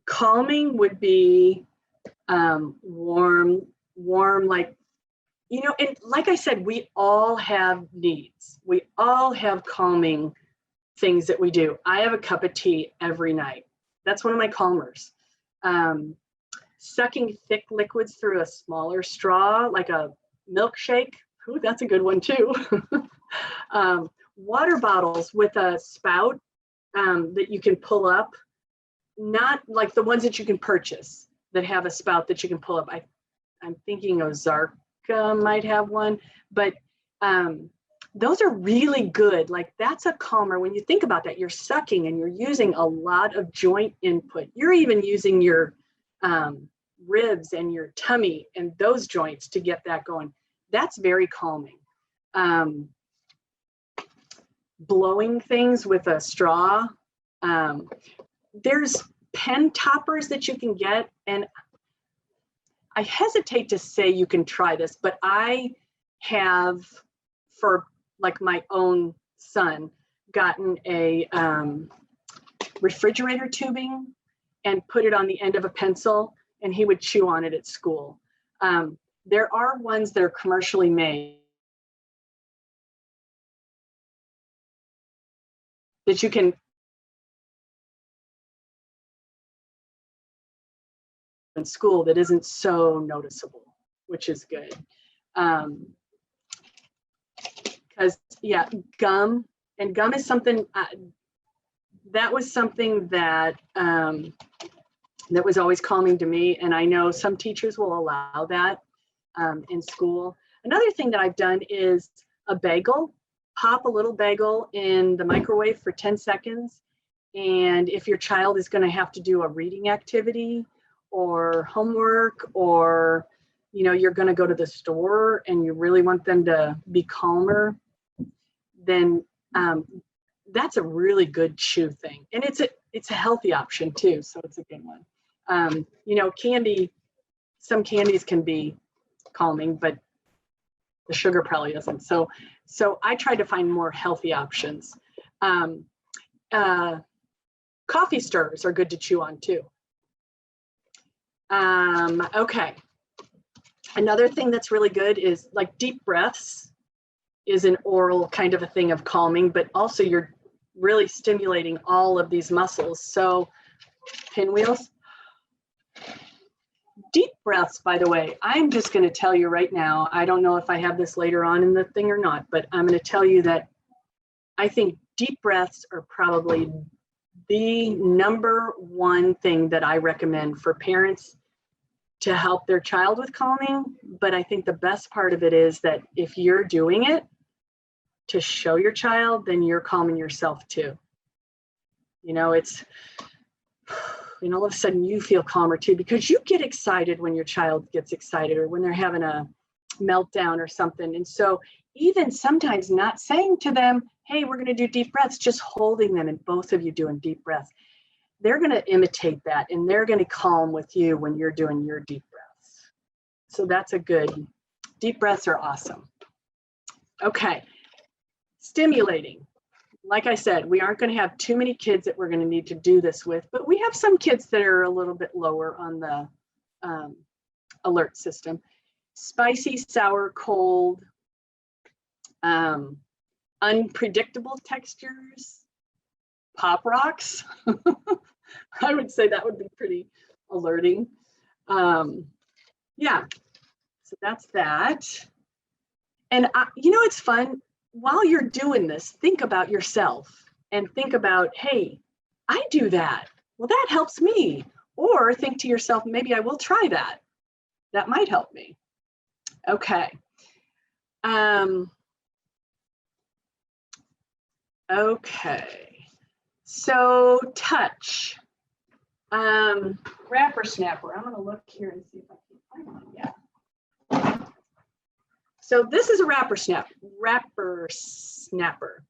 calming would be warm, like, you know, and like I said, we all have needs. We all have calming things that we do. I have a cup of tea every night. That's one of my calmers. Sucking thick liquids through a smaller straw, like a milkshake. Ooh, that's a good one too. Water bottles with a spout that you can pull up, not like the ones that you can purchase that have a spout that you can pull up. I'm thinking Ozarka might have one, but those are really good. Like that's a calmer. When you think about that, you're sucking and you're using a lot of joint input. You're even using your ribs and your tummy and those joints to get that going. That's very calming. Blowing things with a straw. There's pen toppers that you can get, and I hesitate to say you can try this, but I have, for like my own son, gotten a refrigerator tubing and put it on the end of a pencil, and he would chew on it at school. There are ones that are commercially made that you can in school that isn't so noticeable, which is good. Because yeah, gum is something that was something that that was always calming to me, and I know some teachers will allow that in school. Another thing that I've done is a bagel. Pop a little bagel in the microwave for 10 seconds. And if your child is going to have to do a reading activity or homework, or, you know, you're going to go to the store and you really want them to be calmer, then that's a really good chew thing. And it's a healthy option too. So it's a good one. You know, some candies can be calming, but the sugar probably isn't. So I try to find more healthy options. Coffee stirrers are good to chew on too. Okay. Another thing that's really good is like deep breaths is an oral kind of a thing of calming, but also you're really stimulating all of these muscles. So pinwheels. Deep breaths, by the way, I'm just going to tell you right now, I don't know if I have this later on in the thing or not, but I'm going to tell you that I think deep breaths are probably the number one thing that I recommend for parents to help their child with calming. But I think the best part of it is that if you're doing it to show your child, then you're calming yourself too. You know, it's, and all of a sudden you feel calmer too, because you get excited when your child gets excited or when they're having a meltdown or something. And so even sometimes not saying to them, hey, we're going to do deep breaths, just holding them and both of you doing deep breaths, they're going to imitate that and they're going to calm with you when you're doing your deep breaths. So that's a good, deep breaths are awesome. Okay, stimulating. Like I said, we aren't going to have too many kids that we're going to need to do this with, but we have some kids that are a little bit lower on the alert system. Spicy, sour, cold, unpredictable textures, pop rocks. I would say that would be pretty alerting. Yeah, so that's that. And you know, it's fun. While you're doing this, think about yourself and think about, hey, I do that. Well, that helps me. Or think to yourself, maybe I will try that. That might help me. Okay. Okay. So touch. Wrapper snapper. I'm going to look here and see if I can find one. Yeah. So this is a wrapper snapper.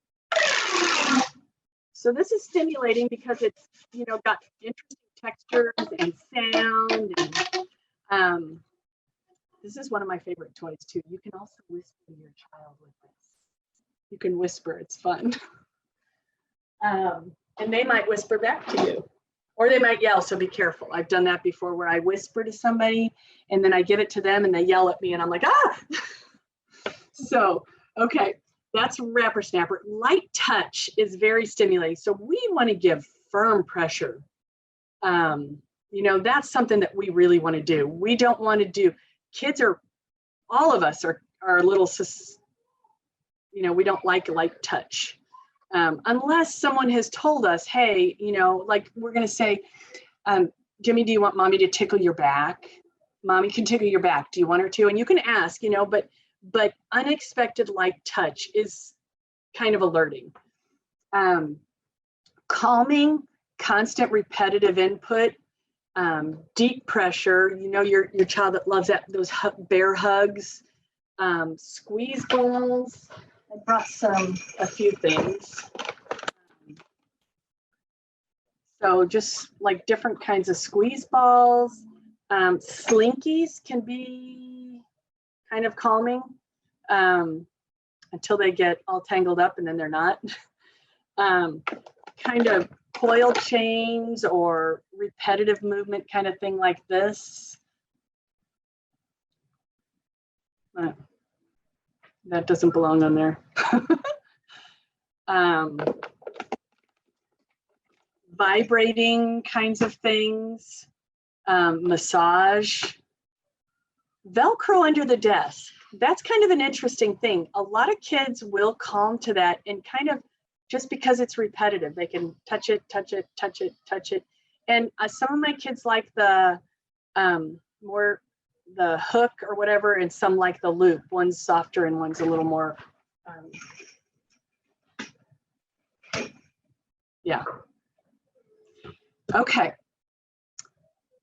So this is stimulating because it's, you know, got interesting textures and sound. And this is one of my favorite toys too. You can also whisper to your child with this. You can whisper, it's fun. And they might whisper back to you. Or they might yell, so be careful. I've done that before where I whisper to somebody and then I give it to them and they yell at me and I'm like, ah! So, okay, that's wrapper snapper. Light touch is very stimulating. So we want to give firm pressure. You know, that's something that we really want to do. We don't want to do, kids are, all of us are a little, you know, we don't like light touch. Unless someone has told us, hey, you know, like we're going to say, Jimmy, do you want mommy to tickle your back? Mommy can tickle your back. Do you want her to? And you can ask, you know, but unexpected light touch is kind of alerting. Calming, constant repetitive input, deep pressure, you know, your child that loves that, those bear hugs, squeeze balls. I brought a few things. So just like different kinds of squeeze balls. Slinkies can be kind of calming until they get all tangled up and then they're not. Kind of coil chains or repetitive movement kind of thing like this. That doesn't belong on there. Vibrating kinds of things, massage, Velcro under the desk. That's kind of an interesting thing. A lot of kids will calm to that and kind of just because it's repetitive, they can touch it, touch it, touch it, touch it. And some of my kids like the more the hook or whatever, and some like the loop. One's softer and one's a little more, yeah. Okay.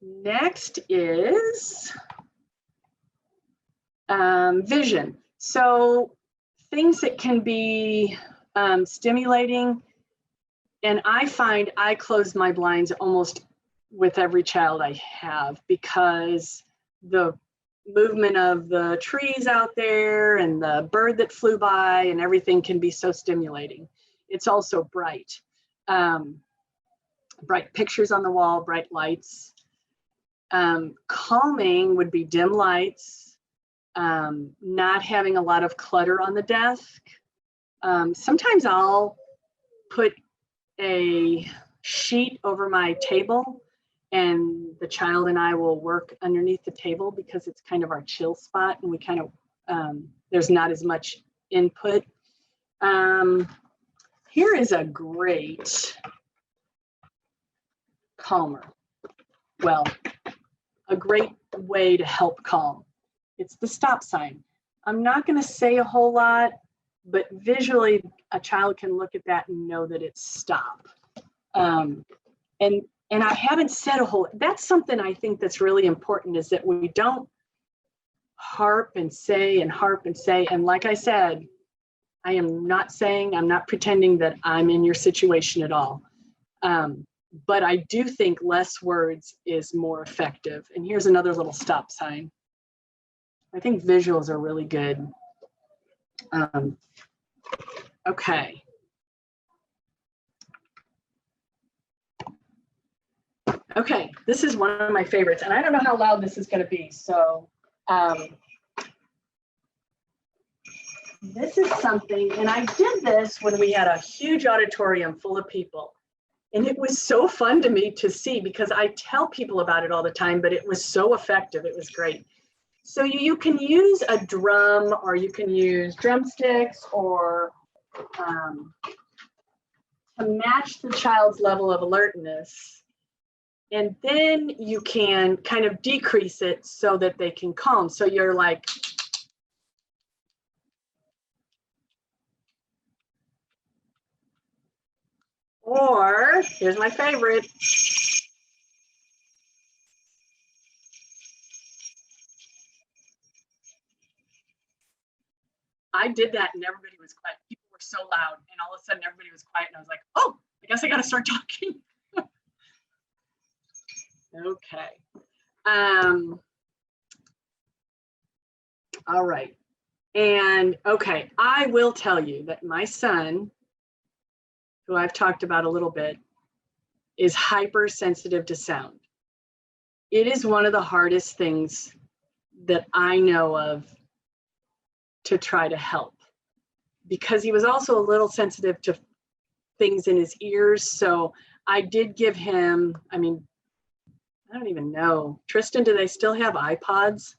Next is vision. So things that can be stimulating, and I find I close my blinds almost with every child I have because the movement of the trees out there and the bird that flew by and everything can be so stimulating. It's also bright. Bright pictures on the wall, bright lights. Calming would be dim lights, not having a lot of clutter on the desk. Sometimes I'll put a sheet over my table, and the child and I will work underneath the table because it's kind of our chill spot, and we kind of, there's not as much input. Here is a great calmer. Well, a great way to help calm. It's the stop sign. I'm not going to say a whole lot, but visually a child can look at that and know that it's stop. And I haven't said a whole, that's something I think that's really important, is that we don't harp and say and harp and say. And like I said, I am not saying, I'm not pretending that I'm in your situation at all. But I do think less words is more effective. And here's another little stop sign. I think visuals are really good. Okay. Okay, this is one of my favorites, and I don't know how loud this is going to be. So this is something, and I did this when we had a huge auditorium full of people. And it was so fun to me to see, because I tell people about it all the time, but it was so effective. It was great. So you can use a drum, or you can use drumsticks, or to match the child's level of alertness. And then you can kind of decrease it so that they can calm. So you're like, or here's my favorite. I did that and everybody was quiet. People were so loud, and all of a sudden everybody was quiet, and I was like, oh, I guess I got to start talking. Okay. All right. And okay, I will tell you that my son, who I've talked about a little bit, is hypersensitive to sound. It is one of the hardest things that I know of to try to help, because he was also a little sensitive to things in his ears. So I did give him, I mean, I don't even know. Tristan, do they still have iPods?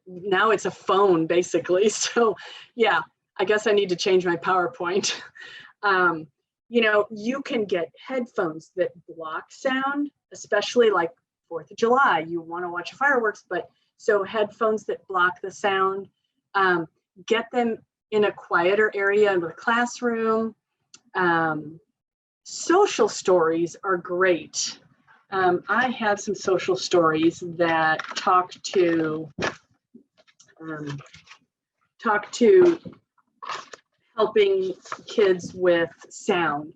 Now it's a phone, basically. So yeah, I guess I need to change my PowerPoint. You know, you can get headphones that block sound, especially like 4th of July. You want to watch fireworks, but so headphones that block the sound. Get them in a quieter area in the classroom. Social stories are great. I have some social stories that talk to helping kids with sound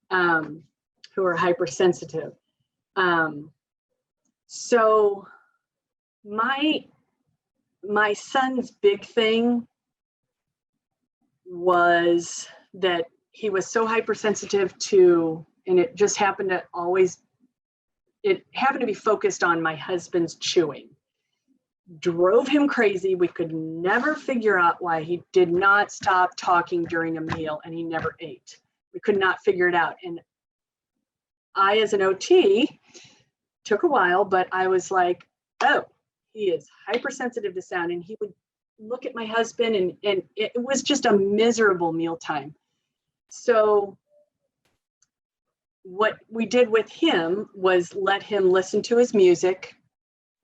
who are hypersensitive. So my son's big thing was that he was so hypersensitive to, and it just happened to always, it happened to be focused on my husband's chewing. Drove him crazy. We could never figure out why he did not stop talking during a meal, and he never ate. We could not figure it out. And I, as an OT, took a while, but I was like, oh, he is hypersensitive to sound. And he would look at my husband, and it was just a miserable mealtime. So what we did with him was let him listen to his music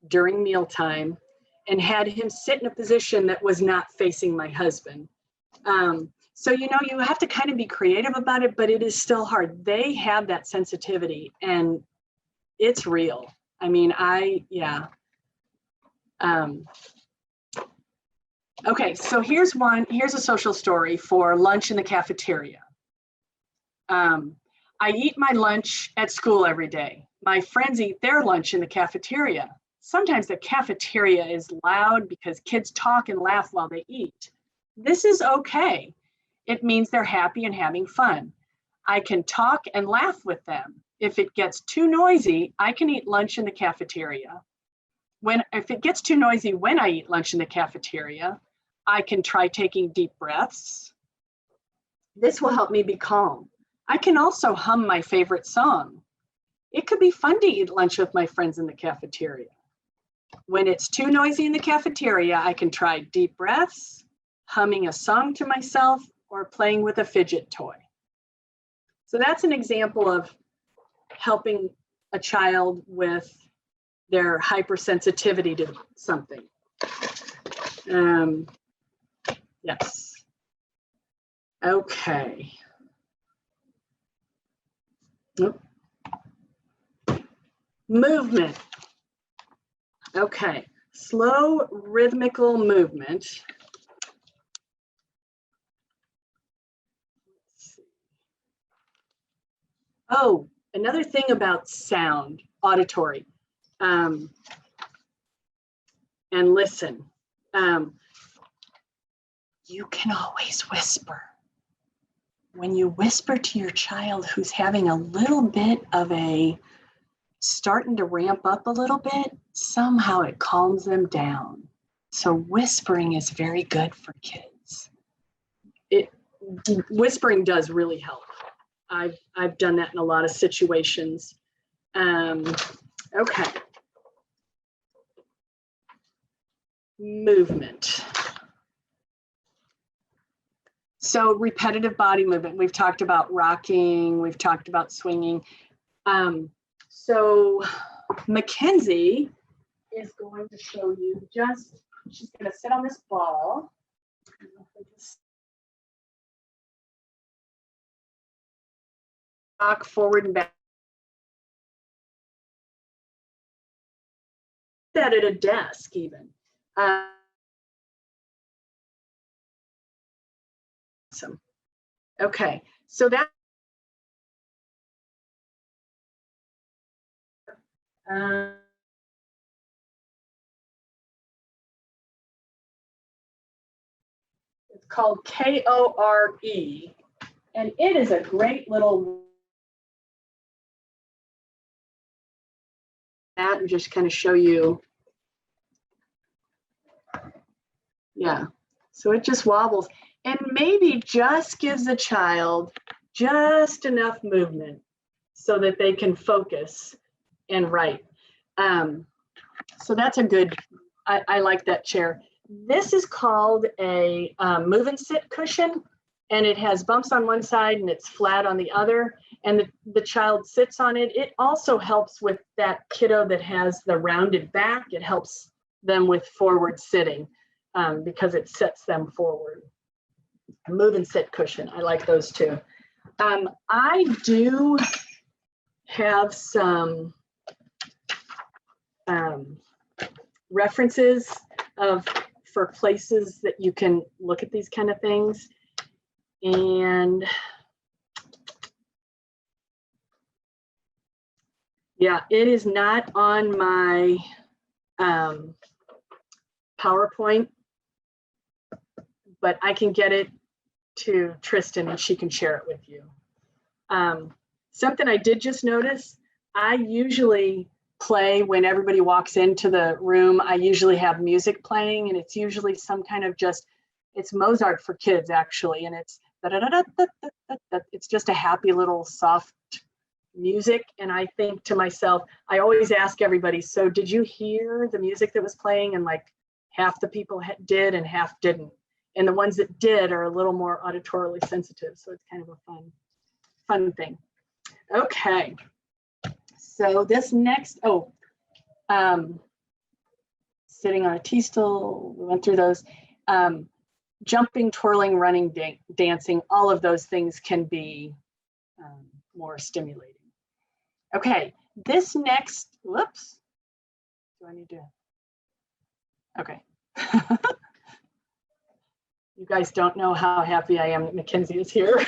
during mealtime, and had him sit in a position that was not facing my husband. So, you know, you have to kind of be creative about it, but it is still hard. They have that sensitivity, and it's real. I mean, yeah. Okay, so here's a social story for lunch in the cafeteria. I eat my lunch at school every day. My friends eat their lunch in the cafeteria. Sometimes the cafeteria is loud because kids talk and laugh while they eat. This is okay. It means they're happy and having fun. I can talk and laugh with them. If it gets too noisy, I can eat lunch in the cafeteria. If it gets too noisy when I eat lunch in the cafeteria, I can try taking deep breaths. This will help me be calm. I can also hum my favorite song. It could be fun to eat lunch with my friends in the cafeteria. When it's too noisy in the cafeteria, I can try deep breaths, humming a song to myself, or playing with a fidget toy. So that's an example of helping a child with their hypersensitivity to something. Yes. Okay. Oop. Movement. Okay, slow rhythmical movement. Oh, another thing about sound, auditory, and listen. You can always whisper. When you whisper to your child who's having a little bit of a, starting to ramp up a little bit, somehow it calms them down. So whispering is very good for kids. Whispering does really help. I've done that in a lot of situations. Okay. Movement. So repetitive body movement. We've talked about rocking. We've talked about swinging. So Mackenzie is going to show you she's going to sit on this ball. Rock forward and back. That at a desk even. Awesome. Okay, so that it's called KORE, and it is a great little that and just kind of show you. Yeah, so it just wobbles and maybe just gives the child just enough movement so that they can focus and write. So that's a good, I like that chair. This is called a move and sit cushion, and it has bumps on one side and it's flat on the other, and the child sits on it. It also helps with that kiddo that has the rounded back. It helps them with forward sitting because it sets them forward. A move and sit cushion, I like those too. I do have some references for places that you can look at these kind of things. And yeah, it is not on my PowerPoint, but I can get it to Tristan and she can share it with you. Something I did just notice, I usually play when everybody walks into the room. I usually have music playing, and it's usually some kind of it's Mozart for kids actually, and it's it's just a happy little soft music. And I think to myself, I always ask everybody, so did you hear the music that was playing? And like half the people did and half didn't. And the ones that did are a little more auditorily sensitive. So it's kind of a fun thing. Okay. So this next, sitting on a T-stool, we went through those. Jumping, twirling, running, dancing, all of those things can be more stimulating. Okay, this next, whoops. Do I need to? Okay. You guys don't know how happy I am that Mackenzie is here.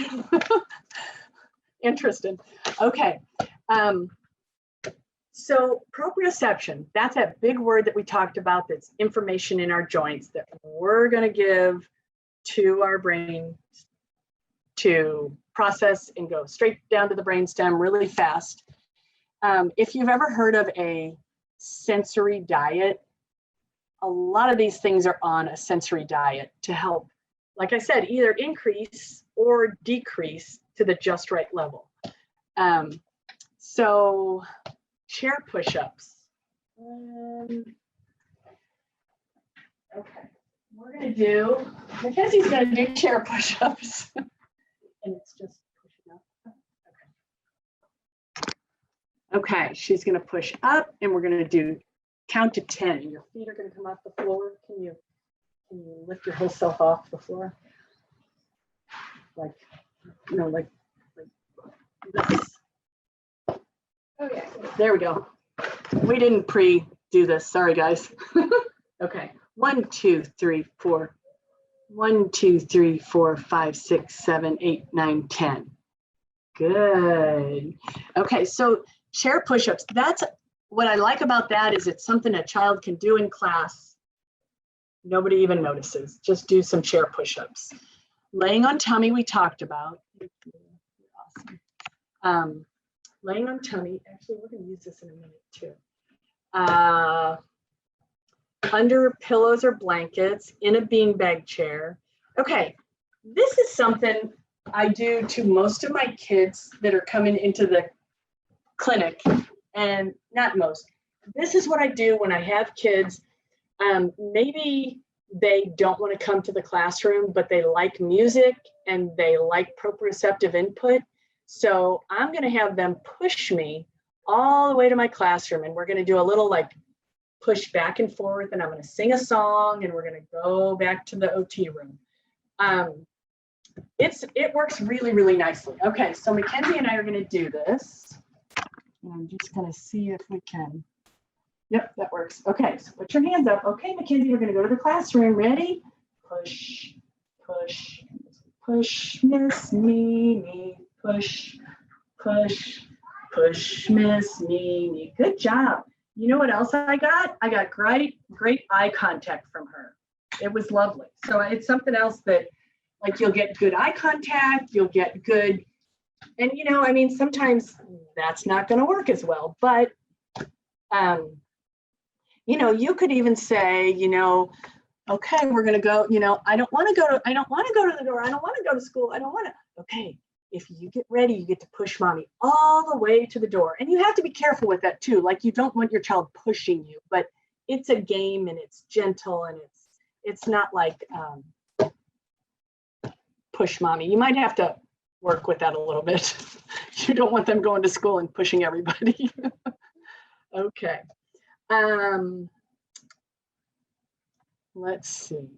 Interesting. Okay. So proprioception, that's that big word that we talked about, that's information in our joints that we're going to give to our brain to process and go straight down to the brainstem really fast. If you've ever heard of a sensory diet, a lot of these things are on a sensory diet to help, like I said, either increase or decrease to the just right level. So chair push-ups. Okay, we're gonna do, Mackenzie's gonna do chair push-ups. And it's just pushing up. Okay, she's gonna push up and we're gonna do count to 10. Your feet are gonna come off the floor. Can you lift your whole self off the floor? Like, you know, like this. Oh yeah. There we go. We didn't pre-do this. Sorry, guys. Okay. 1, 2, 3, 4. 1, 2, 3, 4, 5, 6, 7, 8, 9, 10. Good. Okay, so chair push-ups. That's what I like about that is it's something a child can do in class. Nobody even notices. Just do some chair push-ups. Laying on tummy, we talked about. Awesome. Laying on tummy. Actually, we're going to use this in a minute too. Under pillows or blankets, in a beanbag chair. Okay, this is something I do to most of my kids that are coming into the clinic, and not most. This is what I do when I have kids. Maybe they don't want to come to the classroom, but they like music and they like proprioceptive input. So I'm going to have them push me all the way to my classroom, and we're going to do a little like push back and forth, and I'm going to sing a song, and we're going to go back to the OT room. It works really, really nicely. Okay, so Mackenzie and I are going to do this. I'm just going to see if we can. Yep, that works. Okay, so put your hands up. Okay, Mackenzie, we're going to go to the classroom. Ready? Push, push, push, Miss Mimi. Push, push, push, Miss Mimi. Good job. You know what else I got? I got great eye contact from her. It was lovely. So it's something else that, like, you'll get good eye contact, you'll get good, and you know, I mean, sometimes that's not going to work as well, but you know, you could even say, you know, okay, we're going to go, you know, I don't want to go to the door. I don't want to go to school. I don't want to. Okay. If you get ready, you get to push mommy all the way to the door. And you have to be careful with that too. Like, you don't want your child pushing you, but it's a game and it's gentle and it's not like push mommy. You might have to work with that a little bit. You don't want them going to school and pushing everybody. Okay. Let's see.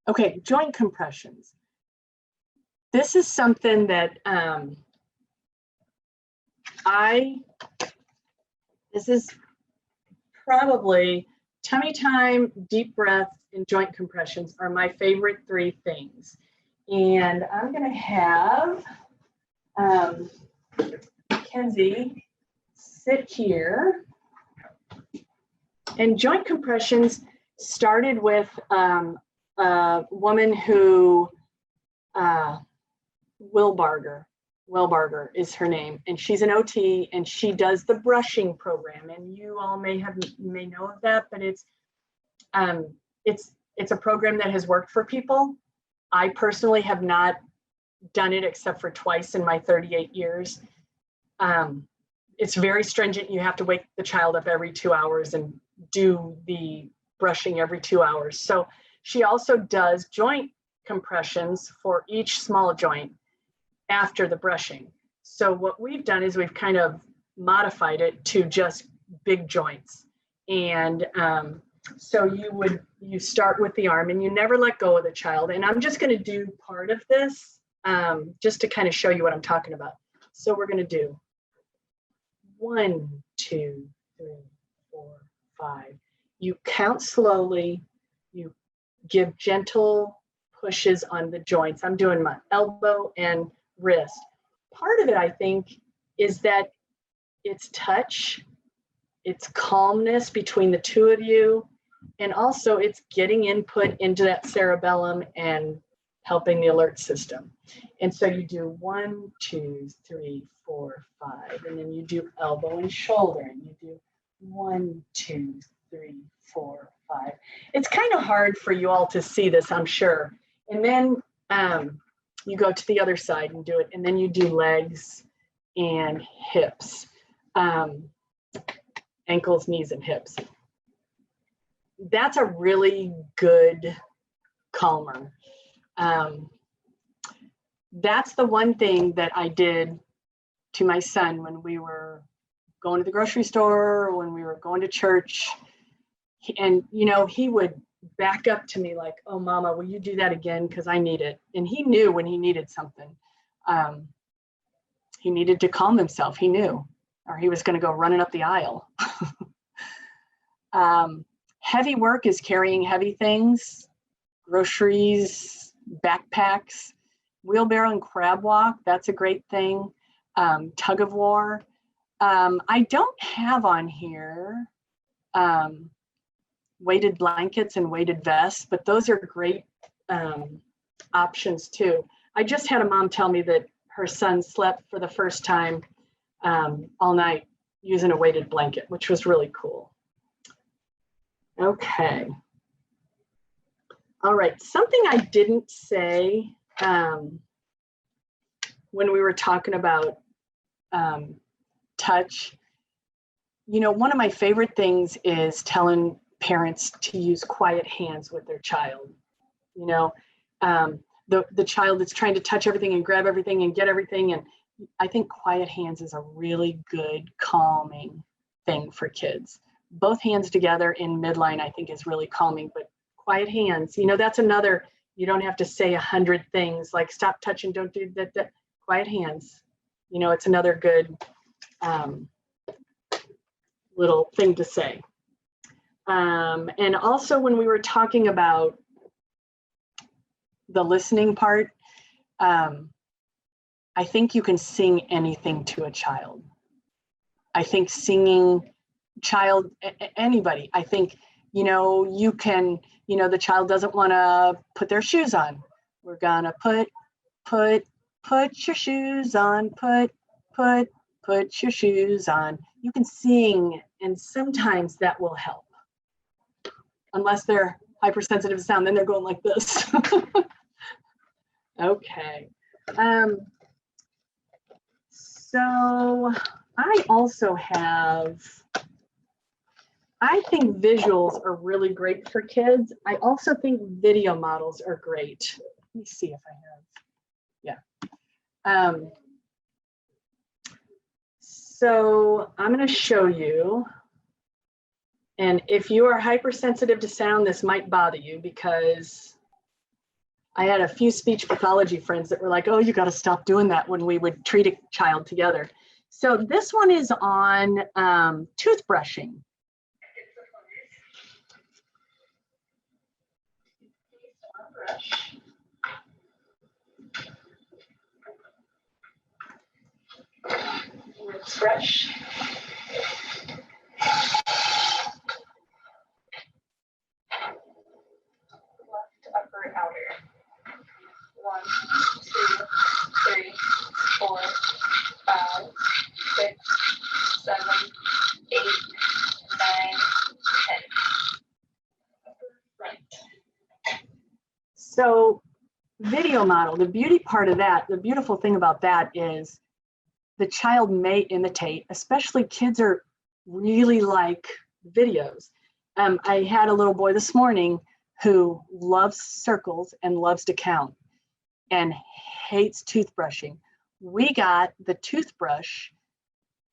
Okay, joint compressions. This is something that this is probably tummy time, deep breath, and joint compressions are my favorite 3 things. And I'm going to have Mackenzie sit here. And joint compressions started with a woman who, Wilbarger is her name, and she's an OT, and she does the brushing program, and you all may know of that, but it's a program that has worked for people. I personally have not done it except for twice in my 38 years. It's very stringent. You have to wake the child up every 2 hours and do the brushing every 2 hours. So she also does joint compressions for each small joint after the brushing. So what we've done is we've kind of modified it to just big joints. And so you start with the arm and you never let go of the child. And I'm just going to do part of this just to kind of show you what I'm talking about. So we're going to do 1, 2, 3, 4, 5. You count slowly. You give gentle pushes on the joints. I'm doing my elbow and wrist. Part of it, I think, is that it's touch, it's calmness between the two of you, and also it's getting input into that cerebellum and helping the alert system. And so you do 1, 2, 3, 4, 5, and then you do elbow and shoulder, and you do 1, 2, 3, 4, 5. It's kind of hard for you all to see this, I'm sure. And then you go to the other side and do it, and then you do legs and hips, ankles, knees, and hips. That's a really good calmer. That's the one thing that I did to my son when we were going to the grocery store, or when we were going to church. And, you know, he would back up to me like, oh, mama, will you do that again? Because I need it. And he knew when he needed something. He needed to calm himself. He knew, or he was going to go running up the aisle. Heavy work is carrying heavy things, groceries, backpacks, wheelbarrow and crab walk. That's a great thing. Tug of war. I don't have on here weighted blankets and weighted vests, but those are great options too. I just had a mom tell me that her son slept for the first time all night using a weighted blanket, which was really cool. Okay. All right, something I didn't say when we were talking about touch, you know, one of my favorite things is telling parents to use quiet hands with their child. You know, the child that's trying to touch everything and grab everything and get everything. And I think quiet hands is a really good calming thing for kids. Both hands together in midline, I think, is really calming, but quiet hands, you know, that's another, you don't have to say 100 things like stop touching, don't do that, quiet hands. You know, it's another good little thing to say. And also when we were talking about the listening part, I think you can sing anything to a child. I think singing anybody, I think, you know, you can, you know, the child doesn't want to put their shoes on. We're gonna put your shoes on, put your shoes on. You can sing, and sometimes that will help. Unless they're hypersensitive to sound, then they're going like this. Okay. So I also have, I think visuals are really great for kids. I also think video models are great. Let me see if I have, yeah. So I'm going to show you, and if you are hypersensitive to sound, this might bother you, because I had a few speech pathology friends that were like, oh, you got to stop doing that when we would treat a child together. So this one is on toothbrushing. Let's brush. Left, upper, outer. 1, 2, 3, 4, 5, 6, 7, 8, 9, 10. Right. So video model, the beauty part of that, the beautiful thing about that is the child may imitate, especially kids are really like videos. I had a little boy this morning who loves circles and loves to count and hates toothbrushing. We got the toothbrush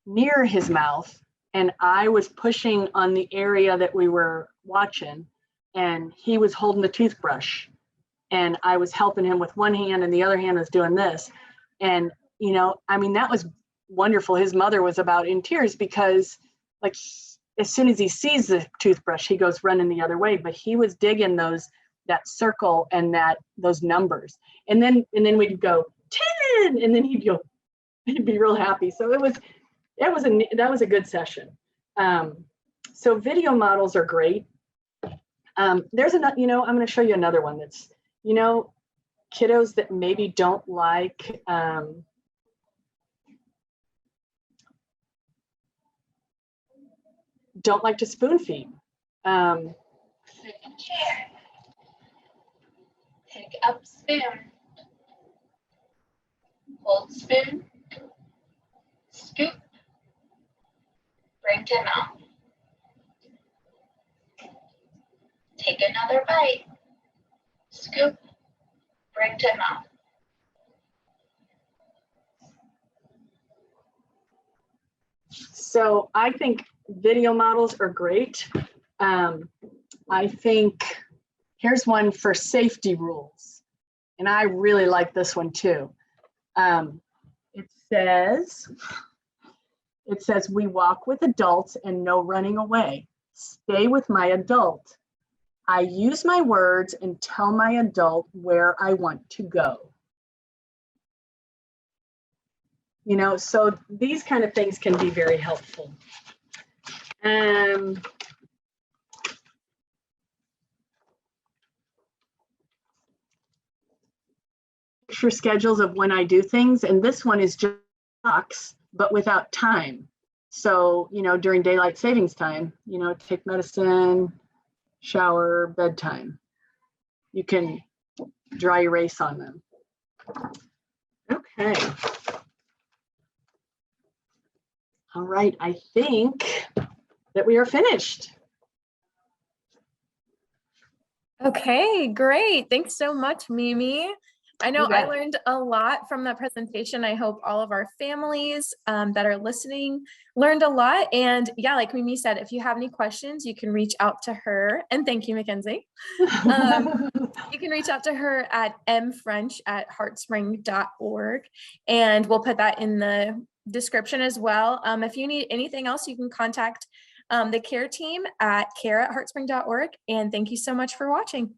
near his mouth, and I was pushing on the area that we were watching, and he was holding the toothbrush, and I was helping him with one hand and the other hand was doing this. And, you know, I mean, that was wonderful. His mother was about in tears because, like, as soon as he sees the toothbrush, he goes running the other way, but he was digging that circle and those numbers. And then we'd go 10, and then he'd be real happy. So that was a good session. So video models are great. There's another, you know, I'm going to show you another one that's, you know, kiddos that maybe don't like to spoon feed. Sit in chair. Pick up spoon. hold spoon, scoop, bring to mouth. Take another bite, scoop, bring to mouth. So I think video models are great. I think here's one for safety rules. And I really like this one too. It says, we walk with adults and no running away. Stay with my adult. I use my words and tell my adult where I want to go. You know, so these kind of things can be very helpful. For schedules of when I do things, and this one is just blocks, but without time. So, you know, during daylight savings time, you know, take medicine, shower, bedtime. You can dry erase on them. Okay. All right, I think that we are finished. Okay, great. Thanks so much, Mimi. I know You bet. I learned a lot from that presentation. I hope all of our families that are listening learned a lot. And yeah, like Mimi said, if you have any questions, you can reach out to her. And thank you, Mackenzie. You can reach out to her at mfrench@heartspring.org. And we'll put that in the description as well. If you need anything else, you can contact the care team at care@heartspring.org. And thank you so much for watching.